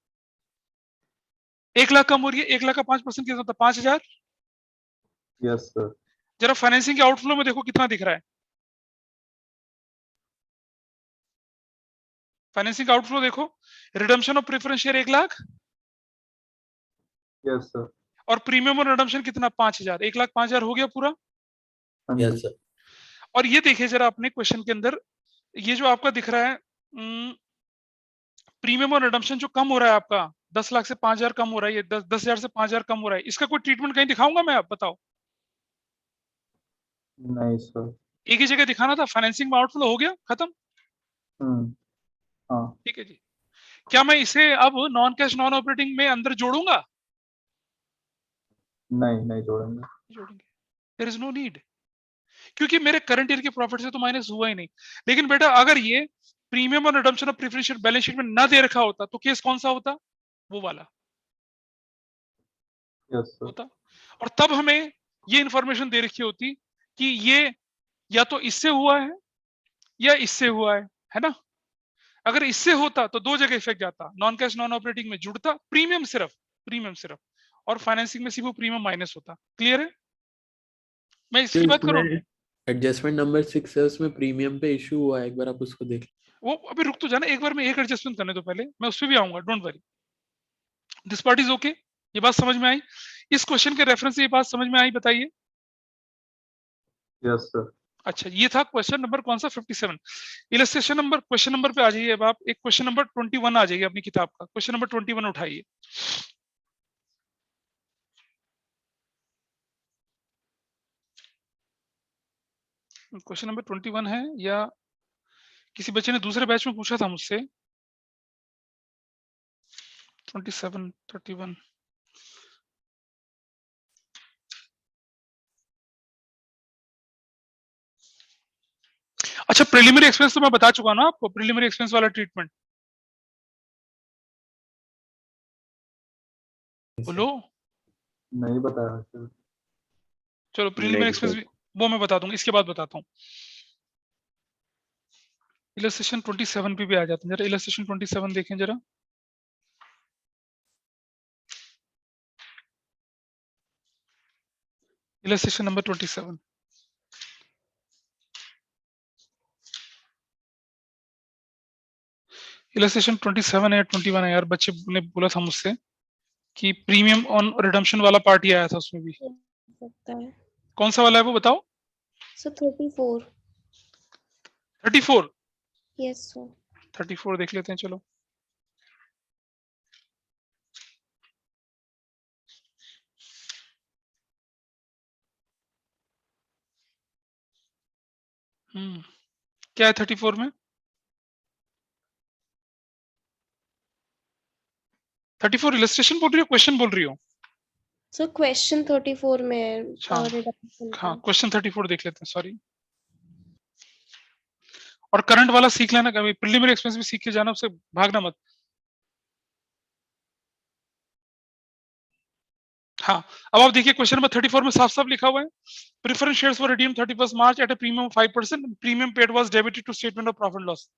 1 लाख कम हो रही है। 1 लाख का 5% कितना होता है? 5,000। Yes, sir. जरा फाइनेंसिंग के आउटफ्लो में देखो कितना दिख रहा है। फाइनेंसिंग आउटफ्लो देखो, redemption of preference share 1 lakh Yes, sir. और प्रीमियम और रिडम्पशन कितना? 5,000। 1 लाख 5,000 हो गया पूरा। हाँ यस जी. सर और ये देखिए जरा अपने क्वेश्चन के अंदर ये जो आपका दिख रहा है प्रीमियम और रिडम्पशन जो कम हो रहा है आपका 10 लाख से 5,000 कम हो रहा है, ये 10,000 से 5,000 कम हो रहा है, इसका कोई ट्रीटमेंट कहीं दिखाऊंगा मैं? आप बताओ। नहीं सर. एक ही जगह दिखाना था। फाइनेंसिंग में आउटफ्लो हो गया, खत्म। हाँ. ठीक है जी। क्या मैं इसे अब नॉन कैश नॉन ऑपरेटिंग में अंदर जोड़ूंगा? नहीं जोड़ेंगे. जोड़ेंगे, देयर इज नो नीड, क्योंकि मेरे करंट ईयर के प्रॉफिट से तो माइनस हुआ ही नहीं। लेकिन बेटा अगर ये प्रीमियम और redemption of preference share balance sheet में ना दे रखा होता तो केस कौन सा होता? वो वाला यस सर. होता। और तब हमें ये इंफॉर्मेशन दे रखी होती कि ये या तो इससे हुआ है या इससे हुआ है ना? अगर इससे होता तो दो जगह इफेक्ट जाता, नॉन कैश नॉन ऑपरेटिंग में जुड़ता प्रीमियम सिर्फ, और फाइनेंसिंग में सिर्फ वो प्रीमियम माइनस होता। क्लियर है? मैं इसकी बात करूं? एडजस्टमेंट नंबर 6 है, उसमें प्रीमियम पे इशू हुआ है, एक बार आप उसको देख वो अभी रुक तो जाना, एक बार में एक एडजस्टमेंट करने तो पहले मैं उस पर भी आऊंगा, don't worry. This part is okay? ये बात समझ में आई? इस क्वेश्चन के रेफरेंस से ये बात समझ में आई? बताइए। Yes sir. अच्छा ये था क्वेश्चन नंबर कौन सा? 57। इलस्ट्रेशन नंबर क्वेश्चन नंबर पे आ जाइए। अब आप एक क्वेश्चन नंबर 21 आ जाइए अपनी किताब का। क्वेश्चन नंबर 21 उठाइए। क्वेश्चन नंबर 21 है या किसी बच्चे ने दूसरे बैच में पूछा था मुझसे? 27, 31। अच्छा प्रिलिमिनरी एक्सपेंस तो मैं बता चुका ना आपको, प्रिलिमिनरी एक्सपेंस वाला ट्रीटमेंट। बोलो। नहीं बताया सर. चलो प्रिलिमिनरी नहीं एक्सपेंस सर. भी वो मैं बता दूंगा, इसके बाद बताता हूँ। इलस्ट्रेशन 27 पे भी आ जाते हैं। जरा इलस्ट्रेशन 27 देखें जरा। Illustration number 27। इलस्ट्रेशन 27 है 21 है यार? बच्चे ने बोला था मुझसे कि प्रीमियम ऑन रिडम्पशन वाला पार्ट ही आया था उसमें भी। सकता है। कौन सा वाला है वो बताओ? सो 34। 34। Yes sir. 34 देख लेते हैं चलो। क्या है 34 में? 34 इलस्ट्रेशन बोल रही हो, क्वेश्चन बोल रही हो? सो क्वेश्चन 34 में है अच्छा, रिडक्शन का। हाँ क्वेश्चन 34 देख लेते हैं, सॉरी। और करंट वाला सीख लेना, कभी प्रिलिमिनरी एक्सपेंस भी सीख के जाना, उससे भागना मत। हाँ अब आप देखिए क्वेश्चन नंबर 34 में साफ साफ लिखा हुआ है preference shares were redeemed 31 March at a premium 5%, premium paid was debited to statement of profit loss.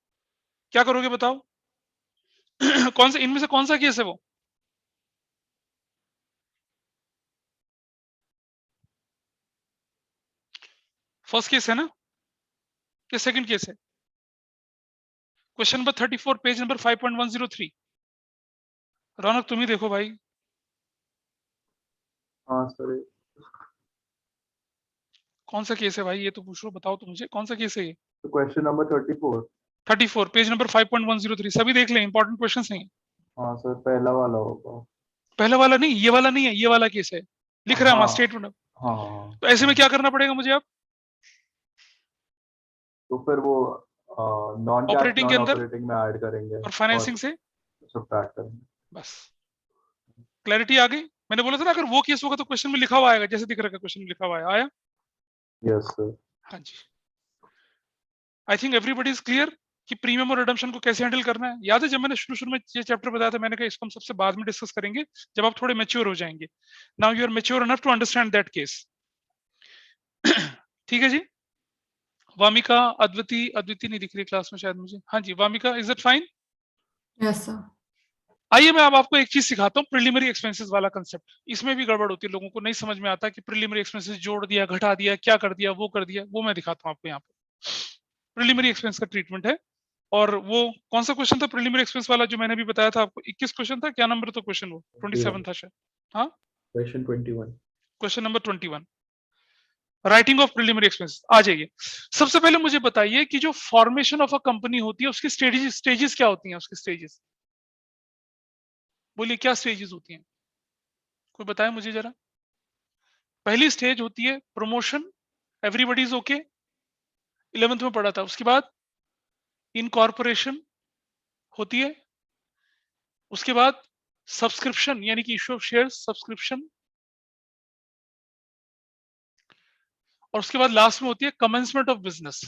क्या करोगे बताओ? कौन सा इनमें से कौन सा केस है वो? फर्स्ट केस है ना, क्या सेकंड केस है? Question number 34 page number 5.103। रौनक तुम ही देखो भाई, हाँ सर, कौन सा केस है भाई, ये तो पूछ लो, बताओ तो मुझे कौन सा केस है ये? Question number 34। 34 पेज नंबर 5.103, सभी देख लें, इंपॉर्टेंट क्वेश्चंस हैं। हाँ सर, पहला वाला होगा। पहला वाला नहीं, ये वाला नहीं है, ये वाला केस है, लिख रहा है हाँ स्टेटमेंट। हाँ, तो ऐसे में क्या करना पड़ेगा मुझे अब? तो फिर वो नॉन कैश ऑपरेटिंग के नॉन अंदर ऑपरेटिंग में ऐड करेंगे और फाइनेंसिंग से सब्ट्रैक्ट करेंगे। बस क्लैरिटी आ गई। मैंने बोला था ना, अगर वो केस होगा तो क्वेश्चन में लिखा हुआ आएगा, जैसे दिख रहा है क्वेश्चन में लिखा हुआ है, आया? Yes sir. हाँ जी, I think everybody is clear कि प्रीमियम और रिडम्पशन को कैसे हैंडल करना है। याद है जब मैंने शुरू में ये चैप्टर बताया था, मैंने कहा इसको हम सबसे बाद में डिस्कस करेंगे जब आप थोड़े मैच्योर हो जाएंगे। Now you are mature enough to understand that case. ठीक है जी। वामिका, अद्विती, अद्विती नहीं दिख रही क्लास में शायद मुझे। हाँ जी Vamika, is it fine? Yes sir. आइए मैं अब आपको एक चीज सिखाता हूँ, प्रिलिमिनरी एक्सपेंसेस वाला कंसेप्ट। इसमें भी गड़बड़ होती है, लोगों को नहीं समझ में आता कि प्रिलिमिनरी एक्सपेंसेस जोड़ दिया, घटा दिया, क्या कर दिया, वो कर दिया। वो मैं दिखाता हूँ आपको यहाँ पे। प्रिलिमिनरी एक्सपेंस का ट्रीटमेंट है। और वो कौन सा क्वेश्चन था प्रिलिमिनरी एक्सपेंस वाला जो मैंने भी बताया था आपको? 21 क्वेश्चन था, क्या नंबर था क्वेश्चन? वो 27 था शायद। हाँ, question 21। Question number 21, writing off preliminary expenses. आ जाइए, सबसे पहले मुझे बताइए कि जो फॉर्मेशन ऑफ अ कंपनी होती है उसकी स्टेजेस क्या होती हैं? उसकी स्टेजेस बोलिए, क्या स्टेजेस होती हैं? कोई बताए मुझे जरा। पहली स्टेज होती है promotion, everybody is okay, 11th में पढ़ा था। उसके बाद इनकॉर्पोरेशन होती है। उसके बाद सब्सक्रिप्शन यानी कि इश्यू ऑफ शेयर्स, सब्सक्रिप्शन। और उसके बाद लास्ट में होती है commencement of business,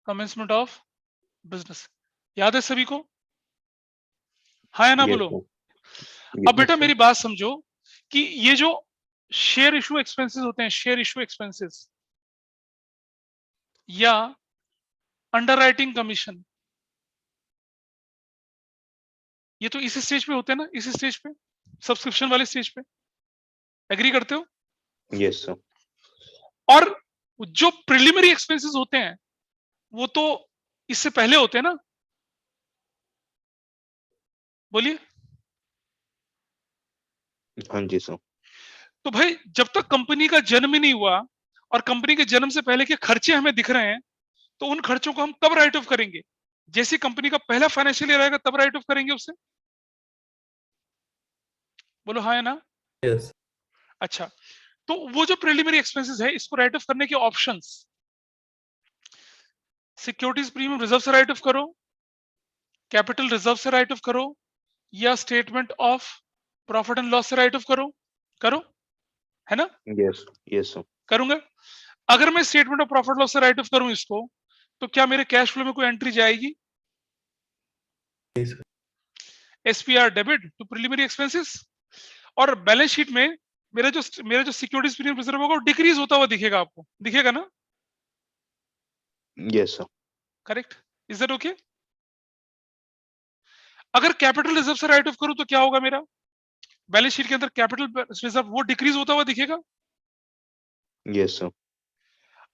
commencement of business. याद है सभी को? हाँ या ना Yes, बोलो। sir. अब बेटा मेरी बात समझो कि ये जो शेयर इशू एक्सपेंसेस होते हैं, शेयर इशू एक्सपेंसेस या अंडरराइटिंग कमीशन, ये तो इस स्टेज पे होते हैं ना, इस स्टेज पे, सब्सक्रिप्शन वाले स्टेज पे। एग्री करते हो? Yes, sir. और जो प्रिलिमिनरी एक्सपेंसेस होते हैं वो तो इससे पहले होते हैं ना। बोलिए। हाँ जी सर। तो भाई जब तक कंपनी का जन्म ही नहीं हुआ और कंपनी के जन्म से पहले के खर्चे हमें दिख रहे हैं, तो उन खर्चों को हम कब राइट ऑफ करेंगे? जैसी कंपनी का पहला फाइनेंशियल ईयर आएगा तब राइट ऑफ करेंगे उससे। बोलो हाँ या ना। यस। अच्छा, तो वो जो प्रिलिमिनरी एक्सपेंसेस है इसको राइट ऑफ करने के ऑप्शंस, सिक्योरिटीज प्रीमियम रिजर्व से राइट ऑफ करो, कैपिटल रिजर्व से राइट ऑफ करो, या statement of profit and loss से राइट ऑफ करो। करो, है ना? Yes, yes, sir. करूंगा। अगर मैं स्टेटमेंट ऑफ प्रॉफिट लॉस से राइट ऑफ करूं इसको, तो क्या मेरे कैश फ्लो में कोई एंट्री जाएगी? SPR debit to preliminary expenses. और बैलेंस शीट में मेरा जो सिक्योरिटीज प्रीमियम रिजर्व होगा वो डिक्रीज होता हुआ दिखेगा, आपको दिखेगा ना? Yes, sir. Correct, is that okay? अगर कैपिटल रिजर्व से राइट ऑफ करूं तो क्या होगा? मेरा बैलेंस शीट के अंदर कैपिटल रिजर्व वो डिक्रीज होता हुआ दिखेगा। Yes, sir.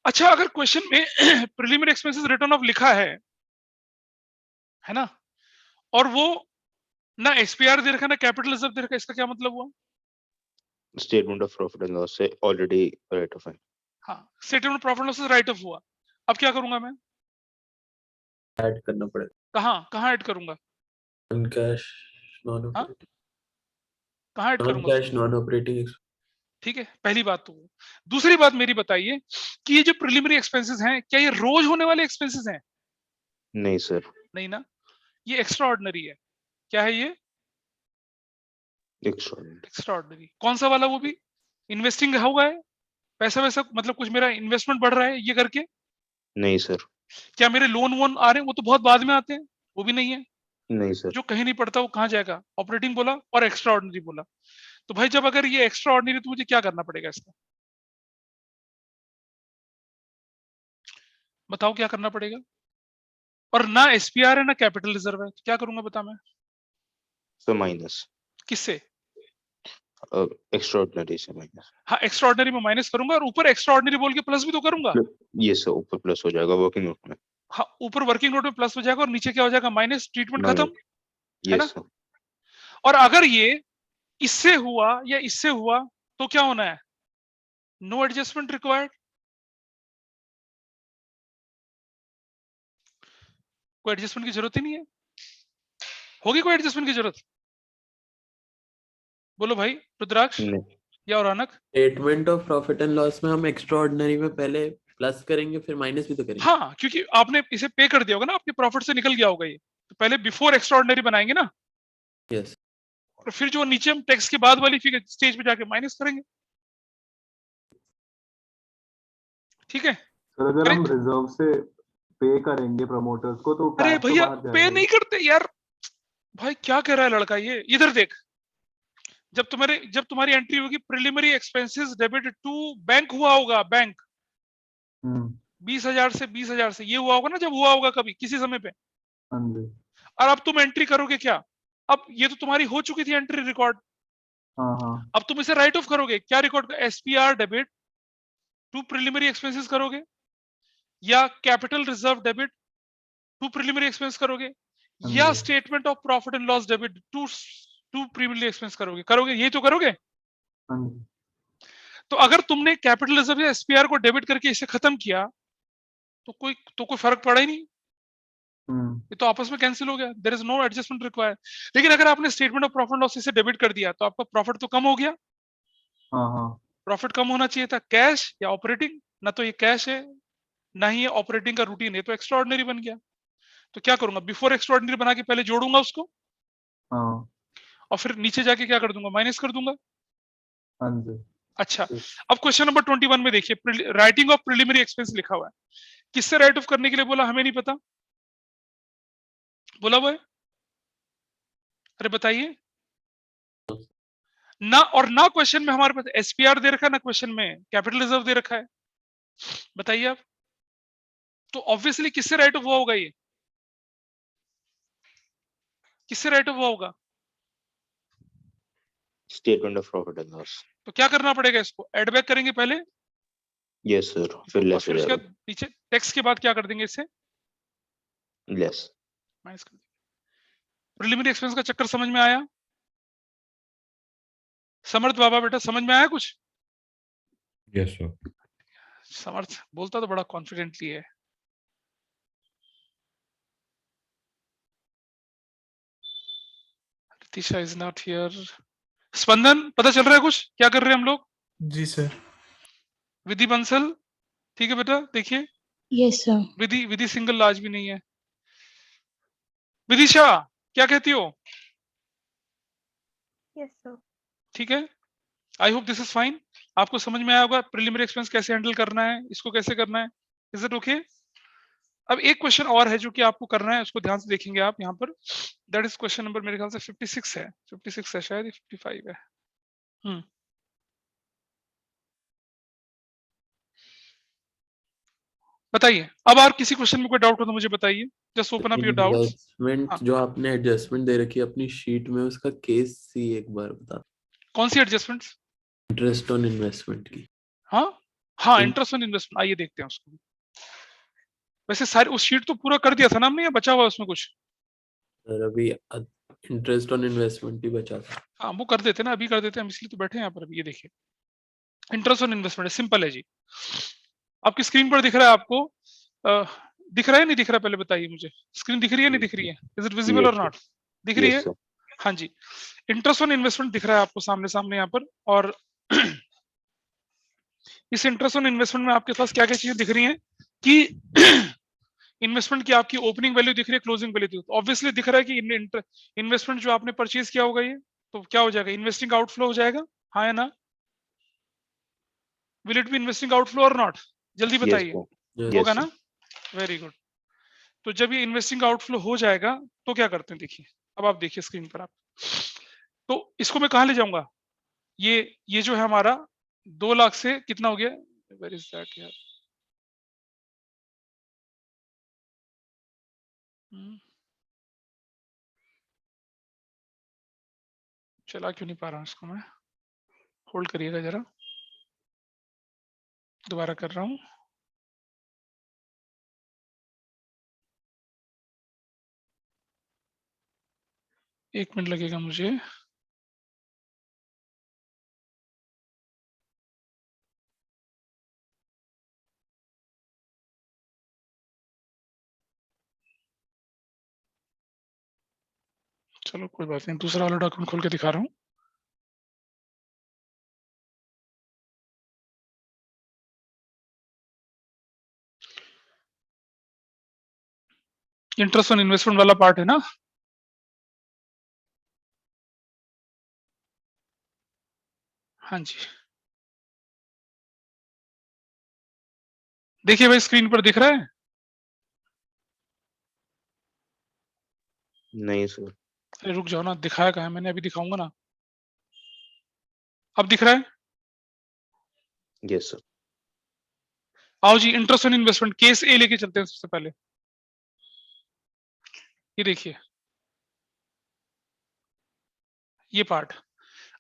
अच्छा, अगर क्वेश्चन में प्रिलिमिनरी एक्सपेंसेस रिटर्न ऑफ लिखा है ना, और वो ना एसपीआर दे रखा ना कैपिटल रिजर्व दे रखा, इसका क्या मतलब हुआ? Statement of profit and loss से already right of है। हाँ, statement of profit loss right of हुआ। अब क्या करूंगा मैं? ऐड करना पड़ेगा। कहाँ ऐड करूंगा? नॉन कैश नॉन ऑपरेटिंग, कहाँ ऐड नॉन करूंगा? Cash non operating. ठीक है, पहली बात तो वो। दूसरी बात मेरी बताइए कि ये जो प्रिलिमिनरी एक्सपेंसेस हैं क्या ये रोज होने वाले एक्सपेंसेस हैं? नहीं सर। नहीं ना, ये एक्स्ट्रा ऑर्डिनरी है। क्या है ये? Extra ordinary. कौन सा वाला? वो भी इन्वेस्टिंग हुआ है, पैसा वैसा मतलब कुछ मेरा इन्वेस्टमेंट बढ़ रहा है ये करके? नहीं सर। क्या मेरे लोन वोन आ रहे हैं? वो तो बहुत बाद में आते हैं, वो भी नहीं है। नहीं सर। जो कहीं नहीं पड़ता वो कहाँ जाएगा? ऑपरेटिंग बोला और एक्स्ट्रा ऑर्डिनरी बोला। तो भाई जब अगर ये एक्स्ट्रा ऑर्डिनरी, तो मुझे क्या करना पड़ेगा इसका? बताओ क्या करना पड़ेगा? और ना एसपीआर है ना कैपिटल रिजर्व है, तो क्या करूंगा बता मैं? Sir minus. किससे? एक्स्ट्राऑर्डिनरी से माइनस। हाँ, एक्स्ट्राऑर्डिनरी में माइनस करूंगा और ऊपर एक्स्ट्राऑर्डिनरी बोल के प्लस भी तो करूंगा। ये सर ऊपर प्लस हो जाएगा वर्किंग नोट में। हाँ, ऊपर वर्किंग नोट में प्लस हो जाएगा और नीचे क्या हो जाएगा, माइनस, ट्रीटमेंट खत्म, है ना। Yes sir. और अगर ये इससे हुआ या इससे हुआ तो क्या होना है, नो एडजस्टमेंट रिक्वायर्ड। कोई एडजस्टमेंट की जरूरत ही नहीं है। होगी कोई एडजस्टमेंट की जरूरत? बोलो भाई रुद्राक्ष नहीं। या औरानक। Statement of profit and loss में हम एक्स्ट्रा ऑर्डिनरी में पहले प्लस करेंगे फिर माइनस भी तो करेंगे। हाँ, क्योंकि आपने इसे पे कर दिया होगा ना, आपके प्रॉफिट से निकल गया होगा ये, तो पहले बिफोर एक्स्ट्राऑर्डिनरी बनाएंगे ना, यस। और फिर जो नीचे हम टैक्स के बाद वाली फिगर स्टेज पे जाके माइनस करेंगे। ठीक है। सर अगर हम Correct? रिजर्व से पे करेंगे प्रमोटर्स को तो अरे cash तो भैया बाहर पे जाएगा। नहीं करते यार। भाई क्या कह रहा है लड़का ये, इधर देख। जब तुम्हारी एंट्री होगी preliminary expenses debit to bank हुआ होगा, बैंक 20,000 से 20,000 से ये हुआ होगा ना, जब हुआ होगा कभी किसी समय पे। हाँ जी। और अब तुम एंट्री करोगे क्या, अब ये तो तुम्हारी हो चुकी थी एंट्री रिकॉर्ड, हाँ हाँ अब तुम इसे राइट ऑफ करोगे। क्या record, SPR debit to preliminary expenses करोगे, या capital reserve debit to preliminary expense करोगे, या हाँ जी। Statement of profit and loss debit to preliminary expense करोगे, यही तो करोगे। हाँ जी। तो अगर तुमने कैपिटल रिजर्व या एसपीआर को डेबिट करके इसे खत्म किया तो कोई फर्क पड़ा ही नहीं, ये तो आपस में कैंसिल हो गया, there is no adjustment required. लेकिन अगर आपने statement of profit and loss से डेबिट कर दिया तो आपका प्रॉफिट तो कम हो गया। हाँ हाँ प्रॉफिट कम होना चाहिए था, कैश या ऑपरेटिंग, ना तो ये कैश है ना ही ये ऑपरेटिंग का रूटीन है, तो एक्स्ट्रा ऑर्डिनरी बन गया। तो क्या करूंगा, बिफोर एक्स्ट्रा ऑर्डिनरी बना के पहले जोड़ूंगा उसको हाँ और फिर नीचे जाके क्या कर दूंगा, माइनस कर दूंगा। हाँ जी। अच्छा, अब क्वेश्चन नंबर 21 में देखिए, राइटिंग ऑफ प्रिलिमिनरी एक्सपेंस लिखा हुआ है। किससे राइट ऑफ करने के लिए बोला, हमें नहीं पता, बोला हुआ है। अरे बताइए ना, और ना क्वेश्चन में हमारे पास एसपीआर दे रखा है, ना क्वेश्चन में कैपिटल रिजर्व दे रखा है। बताइए आप, तो ऑब्वियसली किससे राइट ऑफ हुआ होगा, ये किससे राइट ऑफ हुआ होगा। Statement of profit and loss. तो क्या करना पड़ेगा, इसको एड बैक करेंगे पहले, यस सर, फिर और लेस हो फिर उसके जाएगा। बाद पीछे टैक्स के बाद क्या कर देंगे, इससे लेस। माइनस कर देंगे। प्रिलिमिनरी एक्सपेंस का चक्कर समझ में आया समर्थ बाबा, बेटा समझ में आया कुछ। Yes sir. समर्थ बोलता तो बड़ा कॉन्फिडेंटली है। Ritisha is not here. Spandan पता चल रहा है कुछ, क्या कर रहे हैं हम लोग। जी सर। विधि बंसल ठीक है बेटा, देखिए यस सर। विधि सिंगल आज भी नहीं है। विदिशा क्या कहती हो। Yes, sir. ठीक है, I hope this is fine. आपको समझ में आया होगा प्रिलिमिनरी एक्सपेंस कैसे हैंडल करना है, इसको कैसे करना है। Is it okay. अब एक क्वेश्चन और है जो कि आपको करना है, उसको ध्यान से देखेंगे आप यहाँ पर। दैट इज क्वेश्चन नंबर मेरे ख्याल से 56 है, 56 है शायद, 55 है। बताइए, अब और किसी क्वेश्चन में कोई डाउट हो तो मुझे बताइए, just open up your doubts. Investment हाँ। जो आपने एडजस्टमेंट दे रखी है अपनी शीट में, उसका केस सी एक बार बता। कौन सी एडजस्टमेंट्स। इंटरेस्ट ऑन इन्वेस्टमेंट की। हाँ हाँ, इंटरेस्ट ऑन इन्वेस्टमेंट, आइए देखते हैं उसको। वैसे सारी उस शीट तो पूरा कर दिया था ना हमने, या बचा हुआ है उसमें कुछ। सर अभी इंटरेस्ट ऑन इन्वेस्टमेंट ही बचा था। हाँ वो कर देते ना, अभी कर देते हैं हम, इसलिए तो बैठे हैं यहाँ पर। अभी ये देखिए, इंटरेस्ट ऑन इन्वेस्टमेंट सिंपल है जी। आपकी स्क्रीन पर दिख रहा है आपको, दिख रहा है नहीं दिख रहा, पहले बताइए मुझे, स्क्रीन दिख रही है नहीं दिख रही है, इज इट विजिबल और नॉट, दिख रही है। Yes sir. हाँ जी, इंटरेस्ट ऑन इन्वेस्टमेंट दिख रहा है आपको सामने यहाँ पर। और इस इंटरेस्ट ऑन इन्वेस्टमेंट में आपके पास क्या क्या चीजें दिख रही हैं कि इन्वेस्टमेंट की आपकी ओपनिंग वैल्यू दिख रही है, क्लोजिंग वैल्यू दिख, ऑब्वियसली दिख रहा है कि इन्वेस्टमेंट जो आपने परचेज किया होगा ये, तो क्या हो जाएगा, इन्वेस्टिंग आउटफ्लो हो जाएगा, हाँ या ना। Will it be investing outflow और नॉट, जल्दी बताइए। होगा ना, वेरी गुड। तो जब ये इन्वेस्टिंग आउटफ्लो हो जाएगा तो क्या करते हैं, देखिए अब आप देखिए स्क्रीन पर आप। तो इसको मैं कहाँ ले जाऊंगा, ये जो है हमारा 2 लाख से कितना हो गया, वेयर इज दैट यार। चला क्यों नहीं पा रहा हूँ इसको मैं। होल्ड करिएगा जरा, दोबारा कर रहा हूँ। एक मिनट लगेगा मुझे। चलो कोई बात नहीं, दूसरा वाला डॉक्यूमेंट खोल के दिखा रहा हूँ। इंटरेस्ट ऑन इन्वेस्टमेंट वाला पार्ट है ना। हाँ जी, देखिए भाई स्क्रीन पर दिख रहा है? नहीं सर। अरे रुक जाओ ना, दिखाया कहाँ है मैंने, अभी दिखाऊंगा ना। अब दिख रहा है? Yes sir. आओ जी, इंटरेस्ट ऑन इन्वेस्टमेंट केस ए लेके चलते हैं सबसे पहले। ये देखिए, ये पार्ट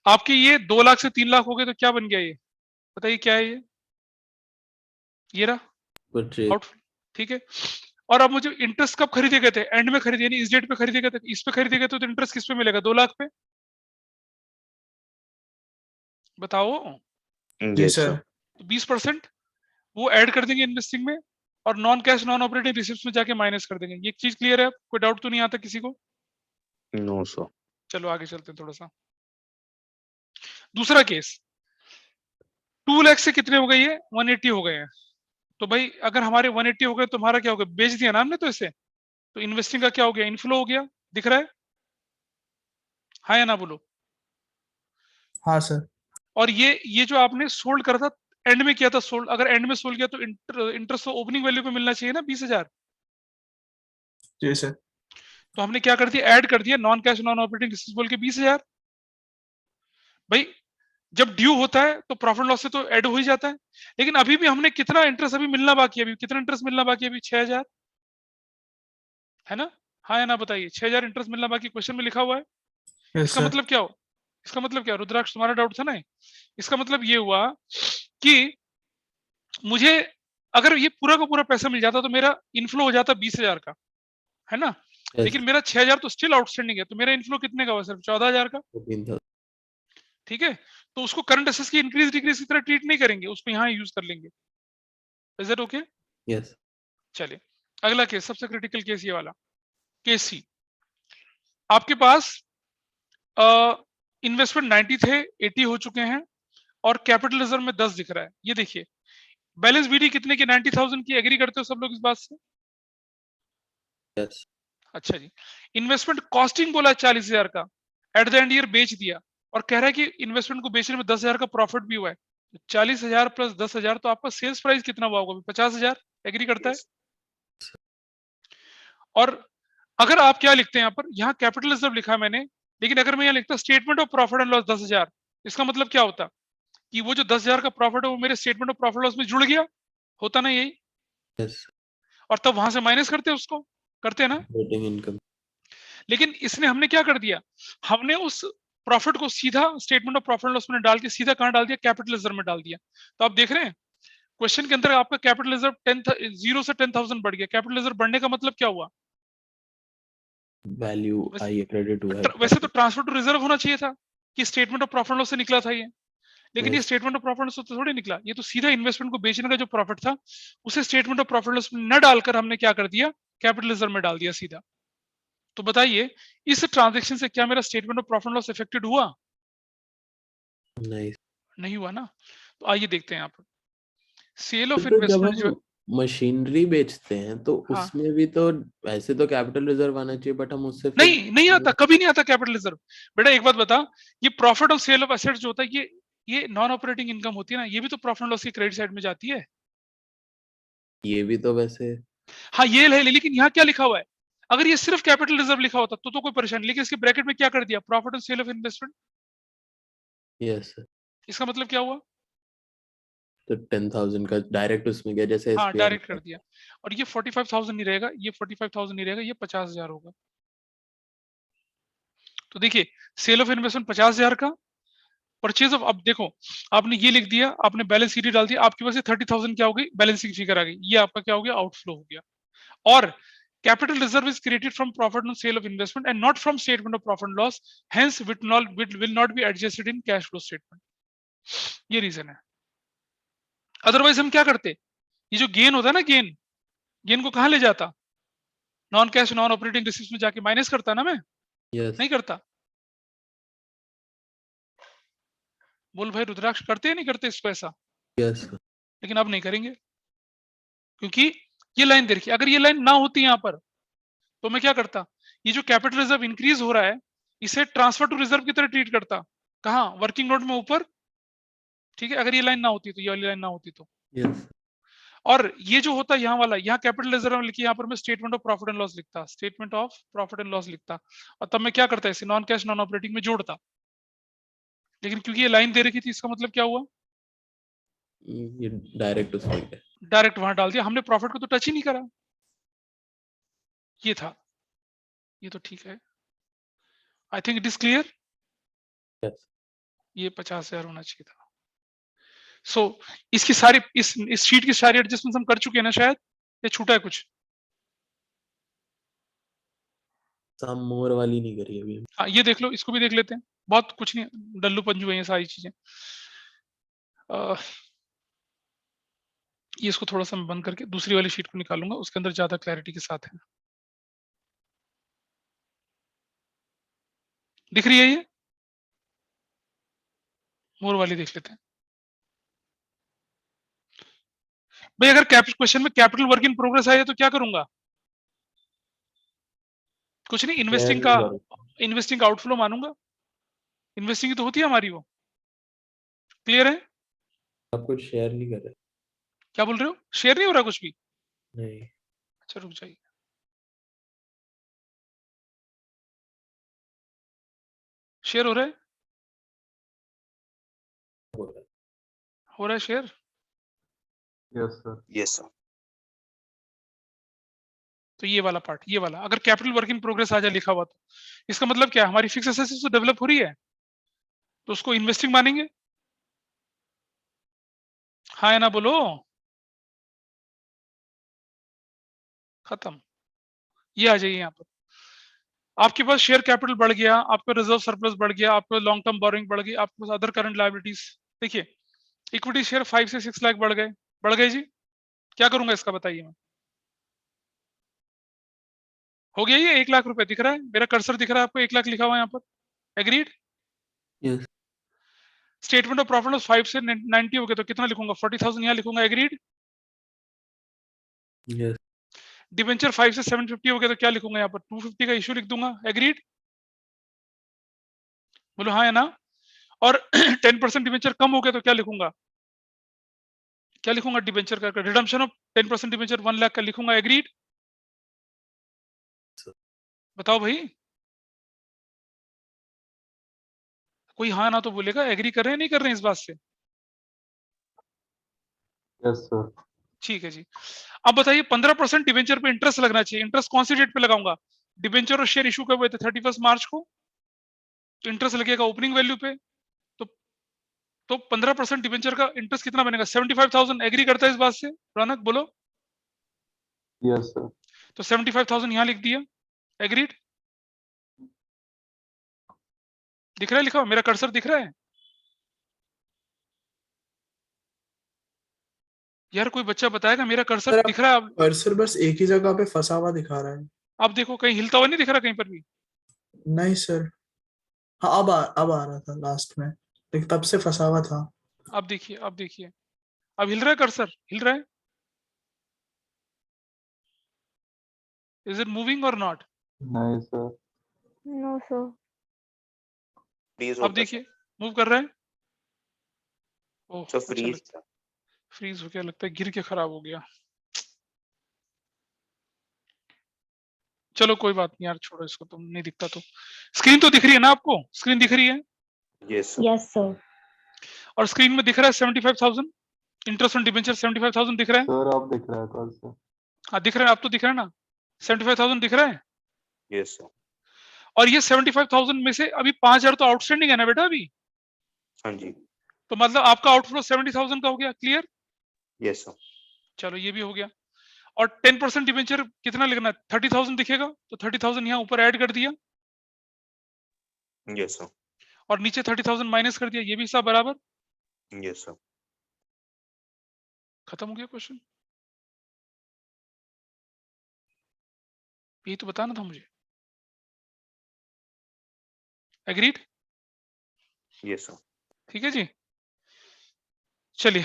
आपके ये 2 लाख से 3 लाख हो गए तो क्या बन गया ये बताइए, क्या है ये रहा परचेज। आउट, ठीक है। और अब मुझे इंटरेस्ट कब खरीदे गए थे? एंड में खरीदे, यानी इस डेट पे खरीदे गए थे। इस पे खरीदे गए तो इंटरेस्ट किस पे मिलेगा? 2 लाख पे, बताओ। Yes sir. 20% वो ऐड कर देंगे इन्वेस्टिंग में, और non cash non operating receipts में जाके माइनस कर देंगे। ये चीज क्लियर है? कोई डाउट तो नहीं आता किसी को? No sir. चलो आगे चलते हैं थोड़ा सा। दूसरा केस, 2 लाख से कितने हो गए? ये 180 हो गए हैं। तो भाई अगर हमारे 180 हो गए तो हमारा क्या हो गया? बेच दिया ना हमने तो इसे, तो इन्वेस्टिंग का क्या हो गया? इनफ्लो हो गया, दिख रहा है? हाँ या ना बोलो? हाँ सर। और ये जो आपने सोल्ड करा था, एंड में किया था सोल्ड, अगर एंड में सोल्ड किया तो इंटरेस्ट तो ओपनिंग वैल्यू पे मिलना चाहिए ना, 20,000। जी सर। तो हमने क्या कर दिया? ऐड कर दिया non cash non operating receives बोल के 20,000। भाई जब ड्यू होता है तो प्रॉफिट लॉस से तो ऐड हो ही जाता है, लेकिन अभी भी हमने कितना इंटरेस्ट अभी मिलना बाकी है? अभी कितना इंटरेस्ट मिलना बाकी है? अभी 6,000 है ना? हाँ या ना बताइए? 6,000 इंटरेस्ट मिलना बाकी, क्वेश्चन में लिखा हुआ है। यस इसका सर। मतलब क्या हो? इसका मतलब क्या? रुद्राक्ष तुम्हारा डाउट था ना, इसका मतलब ये हुआ कि मुझे अगर ये पूरा का पूरा पैसा मिल जाता तो मेरा इनफ्लो हो जाता 20,000 का, है ना? Yes, लेकिन मेरा 6,000 तो स्टिल आउटस्टैंडिंग है, तो मेरा इनफ्लो कितने का हुआ? सिर्फ 14,000 का, 14,000। ठीक है। तो उसको करंट एसेट्स की इंक्रीज डिक्रीज की तरह ट्रीट नहीं करेंगे, उसको यहाँ यूज कर लेंगे। Is it okay? यस। चलिए अगला केस, सबसे क्रिटिकल केस ये वाला, केस सी। आपके पास इन्वेस्टमेंट 90 थे, 80 हो चुके हैं, और कैपिटल रिजर्व में 10 दिख रहा है। ये देखिए, बैलेंस बीडी कितने की? 90,000 की। एग्री करते हो सब लोग इस बात से? यस। अच्छा जी। इन्वेस्टमेंट कॉस्टिंग बोला 40,000 का, एट द एंड ईयर बेच दिया, और कह रहा है कि इन्वेस्टमेंट को बेचने में 10,000 का प्रॉफिट भी हुआ है। 40,000 प्लस 10,000, तो आपका सेल्स प्राइस कितना हुआ होगा? 50,000। एग्री करता है? और अगर आप क्या लिखते हैं यहाँ पर, यहाँ कैपिटल रिजर्व लिखा है मैंने, लेकिन अगर मैं यहाँ लिखता statement of profit and loss 10,000, इसका मतलब क्या होता कि वो जो 10,000 का प्रॉफिट है वो मेरे स्टेटमेंट ऑफ प्रॉफिट लॉस में जुड़ गया होता ना, यही? यस। और तब वहां से माइनस करते उसको, करते हैं ना? Operating income. लेकिन इसने हमने क्या कर दिया? हमने उस प्रॉफिट को सीधा स्टेटमेंट ऑफ प्रॉफिट लॉस में डाल के सीधा कहां डाल दिया? कैपिटल रिजर्व में डाल दिया। तो आप देख रहे हैं क्वेश्चन के अंदर आपका कैपिटल रिजर्व 0 से 10,000 बढ़ गया। कैपिटल रिजर्व बढ़ने का मतलब क्या हुआ? वैल्यू आई है, क्रेडिट हुआ है। वैसे तो ट्रांसफर टू रिजर्व होना चाहिए था कि स्टेटमेंट ऑफ प्रॉफिट लॉस से निकला था ये, लेकिन ये स्टेटमेंट ऑफ प्रॉफिट लॉस तो थोड़ी निकला, ये तो सीधा इन्वेस्टमेंट को बेचने का जो प्रॉफिट था उसे स्टेटमेंट ऑफ प्रॉफिट लॉस में न डालकर हमने क्या कर दिया? कैपिटल रिजर्व में डाल दिया सीधा। तो बताइए इस ट्रांजैक्शन से क्या मेरा statement of profit loss affected हुआ? नहीं। नहीं हुआ ना। तो आइए देखते हैं यहाँ पर सेल ऑफ तो जब इन्वेस्टमेंट जो हम मशीनरी बेचते हैं तो हाँ। उसमें भी तो वैसे तो कैपिटल रिजर्व आना चाहिए, बट हम उससे नहीं आता, कभी नहीं आता कैपिटल रिजर्व। बेटा एक बात बता, ये profit of sale of assets जो होता है ये नॉन ऑपरेटिंग इनकम होती है ना, ये भी तो प्रॉफिट लॉस की क्रेडिट साइड में जाती है। ये भी तो वैसे हाँ ये है, लेकिन यहाँ क्या लिखा हुआ है? अगर ये सिर्फ कैपिटल रिजर्व लिखा होता तो कोई परेशानी, लेकिन इसके ब्रैकेट में क्या कर दिया? Profit of sale of investment. Yes. इसका मतलब क्या हुआ? तो 10,000 का डायरेक्ट उसमें गया, जैसे हाँ SBI डायरेक्ट कर दिया। और ये 45,000 नहीं रहेगा, ये 45,000 नहीं रहेगा, ये 50,000 होगा। तो देखिए सेल ऑफ इन्वेस्टमेंट 50,000 का, परचेज ऑफ, अब देखो आपने ये लिख दिया, आपने बैलेंस शीट डाल दिया, आपके पास 30,000 क्या हो गई, बैलेंसिंग फिगर आ गई, ये आपका क्या हो गया, आउटफ्लो हो गया। और capital reserve is created from profit on sale of investment and not from statement of profit and loss, hence will not be adjusted in cash flow statement. ये रीजन है। अदरवाइज हम क्या करते, ये जो गेन होता है ना, गेन को कहां ले जाता, non cash non operating receives में जाके माइनस करता ना मैं, यस नहीं करता। बोल भाई रुद्राक्ष, करते या नहीं करते इसको ऐसा? यस लेकिन अब नहीं करेंगे, क्योंकि ये लाइन दे रखी है। अगर ये लाइन ना होती यहाँ पर तो मैं क्या करता, ये जो कैपिटल रिजर्व इंक्रीज हो रहा है इसे ट्रांसफर टू रिजर्व की तरह ट्रीट करता, कहाँ, वर्किंग नोट में ऊपर, ठीक है। अगर ये लाइन ना होती तो, ये वाली लाइन ना होती तो, यस और ये जो होता यहाँ वाला, यहाँ कैपिटल रिजर्व लिखी, यहाँ पर मैं statement of profit and loss लिखता, statement of profit and loss लिखता, और तब मैं क्या करता, इसे नॉन कैश नॉन ऑपरेटिंग में जोड़ता। लेकिन क्योंकि ये लाइन दे रखी थी, इसका मतलब क्या हुआ, ये डायरेक्ट उसमें गया। डायरेक्ट वहां डाल दिया, हमने प्रॉफिट को तो टच ही नहीं करा। ये था, ये तो ठीक है। I think it is clear. Yes ये 50,000 होना चाहिए था। सो इसकी सारी, इस शीट की सारी एडजस्टमेंट हम कर चुके हैं ना शायद, या छूटा है कुछ? सम मोर वाली नहीं करी अभी। हाँ ये देख लो, इसको भी देख लेते हैं, बहुत कुछ नहीं, डल्लू पंजू है ये सारी चीजें। ये इसको थोड़ा सा मैं बंद करके दूसरी वाली शीट को निकालूंगा, उसके अंदर ज्यादा क्लैरिटी के साथ है। दिख रही है ये? मोर वाली देख लेते हैं भाई। अगर क्वेश्चन में कैपिटल वर्क इन प्रोग्रेस आया तो क्या करूंगा, कुछ नहीं, इन्वेस्टिंग का आउटफ्लो मानूंगा। इन्वेस्टिंग तो होती है हमारी वो, क्लियर है? आप कुछ शेयर नहीं कर रहे? क्या बोल रहे हो, शेयर नहीं हो रहा कुछ भी? नहीं। अच्छा रुक जाइए, शेयर हो रहा है, हो रहा है share. Yes, sir. Yes, sir. तो ये वाला पार्ट, ये वाला अगर कैपिटल वर्क इन प्रोग्रेस आ जाए लिखा हुआ, तो इसका मतलब क्या है, हमारी फिक्स एसेट्स तो डेवलप हो रही है, तो उसको इन्वेस्टिंग मानेंगे। हाँ या ना बोलो, खत्म। ये आ जाइए यहाँ पर, आपके पास शेयर कैपिटल बढ़ गया, आपका रिजर्व सरप्लस बढ़ गया, आपका लॉन्ग टर्म बोरिंग बढ़ गई, आपके पास अदर करंट लायबिलिटीज। देखिए इक्विटी शेयर 5 से 6 लाख बढ़ गए जी। क्या करूंगा इसका बताइए मैं, हो गया ये 1 लाख रुपए दिख रहा है, मेरा कर्सर दिख रहा है आपको, 1 लाख लिखा हुआ है यहाँ पर, agreed. Yes statement of profit loss 5 से 90 हो गया तो कितना लिखूंगा, 40,000 यहाँ लिखूंगा, एग्रीड। यस डिबेंचर 5 से 750 हो गया तो क्या लिखूंगा यहाँ पर, 250 का इश्यू लिख दूंगा, एग्रीड। बोलो हाँ या ना। और 10% डिबेंचर कम हो गया तो क्या लिखूंगा, डिबेंचर का रिडम्पशन ऑफ 10% डिबेंचर 1 लाख का लिखूंगा, एग्रीड। बताओ भाई, कोई हाँ ना तो बोलेगा, एग्री कर रहे हैं नहीं कर रहे हैं इस बात से? Yes, sir. ठीक है जी। अब बताइए 15% डिबेंचर पे इंटरेस्ट लगना चाहिए, इंटरेस्ट कौन सी डेट पे लगाऊंगा, डिबेंचर और शेयर इशू कब हुए थे, 31 मार्च को, तो इंटरेस्ट लगेगा ओपनिंग वैल्यू पे, तो 15% डिबेंचर का इंटरेस्ट कितना बनेगा, 75,000। एग्री करता है इस बात से रौनक, बोलो। Yes, sir. तो 75,000 यहाँ लिख दिया, एग्रीड। दिख रहा है लिखा हुआ, मेरा कर्सर दिख रहा है यार? कोई बच्चा बताएगा मेरा कर्सर सर, दिख रहा है? कर्सर बस एक ही जगह पे फंसा हुआ दिखा रहा है। अब देखो कहीं हिलता हुआ नहीं दिख रहा कहीं पर भी? नहीं सर, हाँ अब आ रहा था लास्ट में, लेकिन तब से फंसा हुआ था। अब देखिए, अब हिल रहा है कर्सर, हिल रहा है? इज इट मूविंग और नॉट? नहीं sir. No, sir. Freeze अब होता है, देखिए मूव कर रहा है। ओह sir. So अच्छा, freeze. फ्रीज हो गया, लगता है गिर के खराब हो गया। चलो कोई बात नहीं यार, छोड़ो इसको, तुम नहीं दिखता तो। स्क्रीन तो दिख रही है ना आपको, स्क्रीन दिख रही है? Yes, sir. Yes, sir. और स्क्रीन में दिख रहा है 75,000 इंटरेस्ट ऑन डिबेंचर, 75,000 दिख रहा है? Sir, आप दिख रहा है कल से। हाँ दिख रहा है, आप तो दिख रहा है ना, 75,000 दिख रहा है। Yes, sir. और ये 75,000 में से अभी 5,000 तो आउटस्टैंडिंग है ना बेटा अभी? हाँ जी, तो मतलब आपका आउटफ्लो 70,000 का हो गया, क्लियर? यस सर, चलो ये भी हो गया। और 10% डिबेंचर कितना लिखना है? 30,000 दिखेगा, तो 30,000 यहाँ ऊपर ऐड कर दिया यस सर, और नीचे 30,000 माइनस कर दिया, ये भी हिसाब बराबर। यस सर, खत्म हो गया क्वेश्चन। यही तो बताना था मुझे। एग्रीड? Yes sir. ठीक है जी, चलिए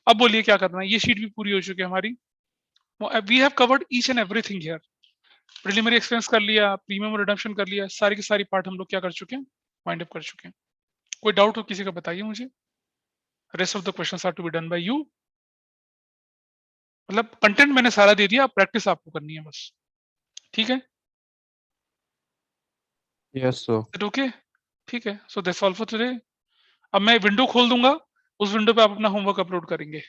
अब बोलिए क्या करना है। ये शीट भी पूरी हो चुकी है हमारी। We have covered each and everything here. Preliminary expense कर लिया, प्रीमियम रिडम्पशन कर लिया, सारी की सारी पार्ट हम लोग क्या कर चुके हैं, वाइंड अप कर चुके हैं। कोई डाउट हो किसी का बताइए मुझे। Rest of the questions are to be done by you. मतलब कंटेंट मैंने सारा दे दिया, प्रैक्टिस आपको करनी है बस। ठीक है, यस सर। It okay? ठीक है, so that's all for today. अब मैं विंडो खोल दूंगा, उस विंडो पे आप अपना होमवर्क अपलोड करेंगे।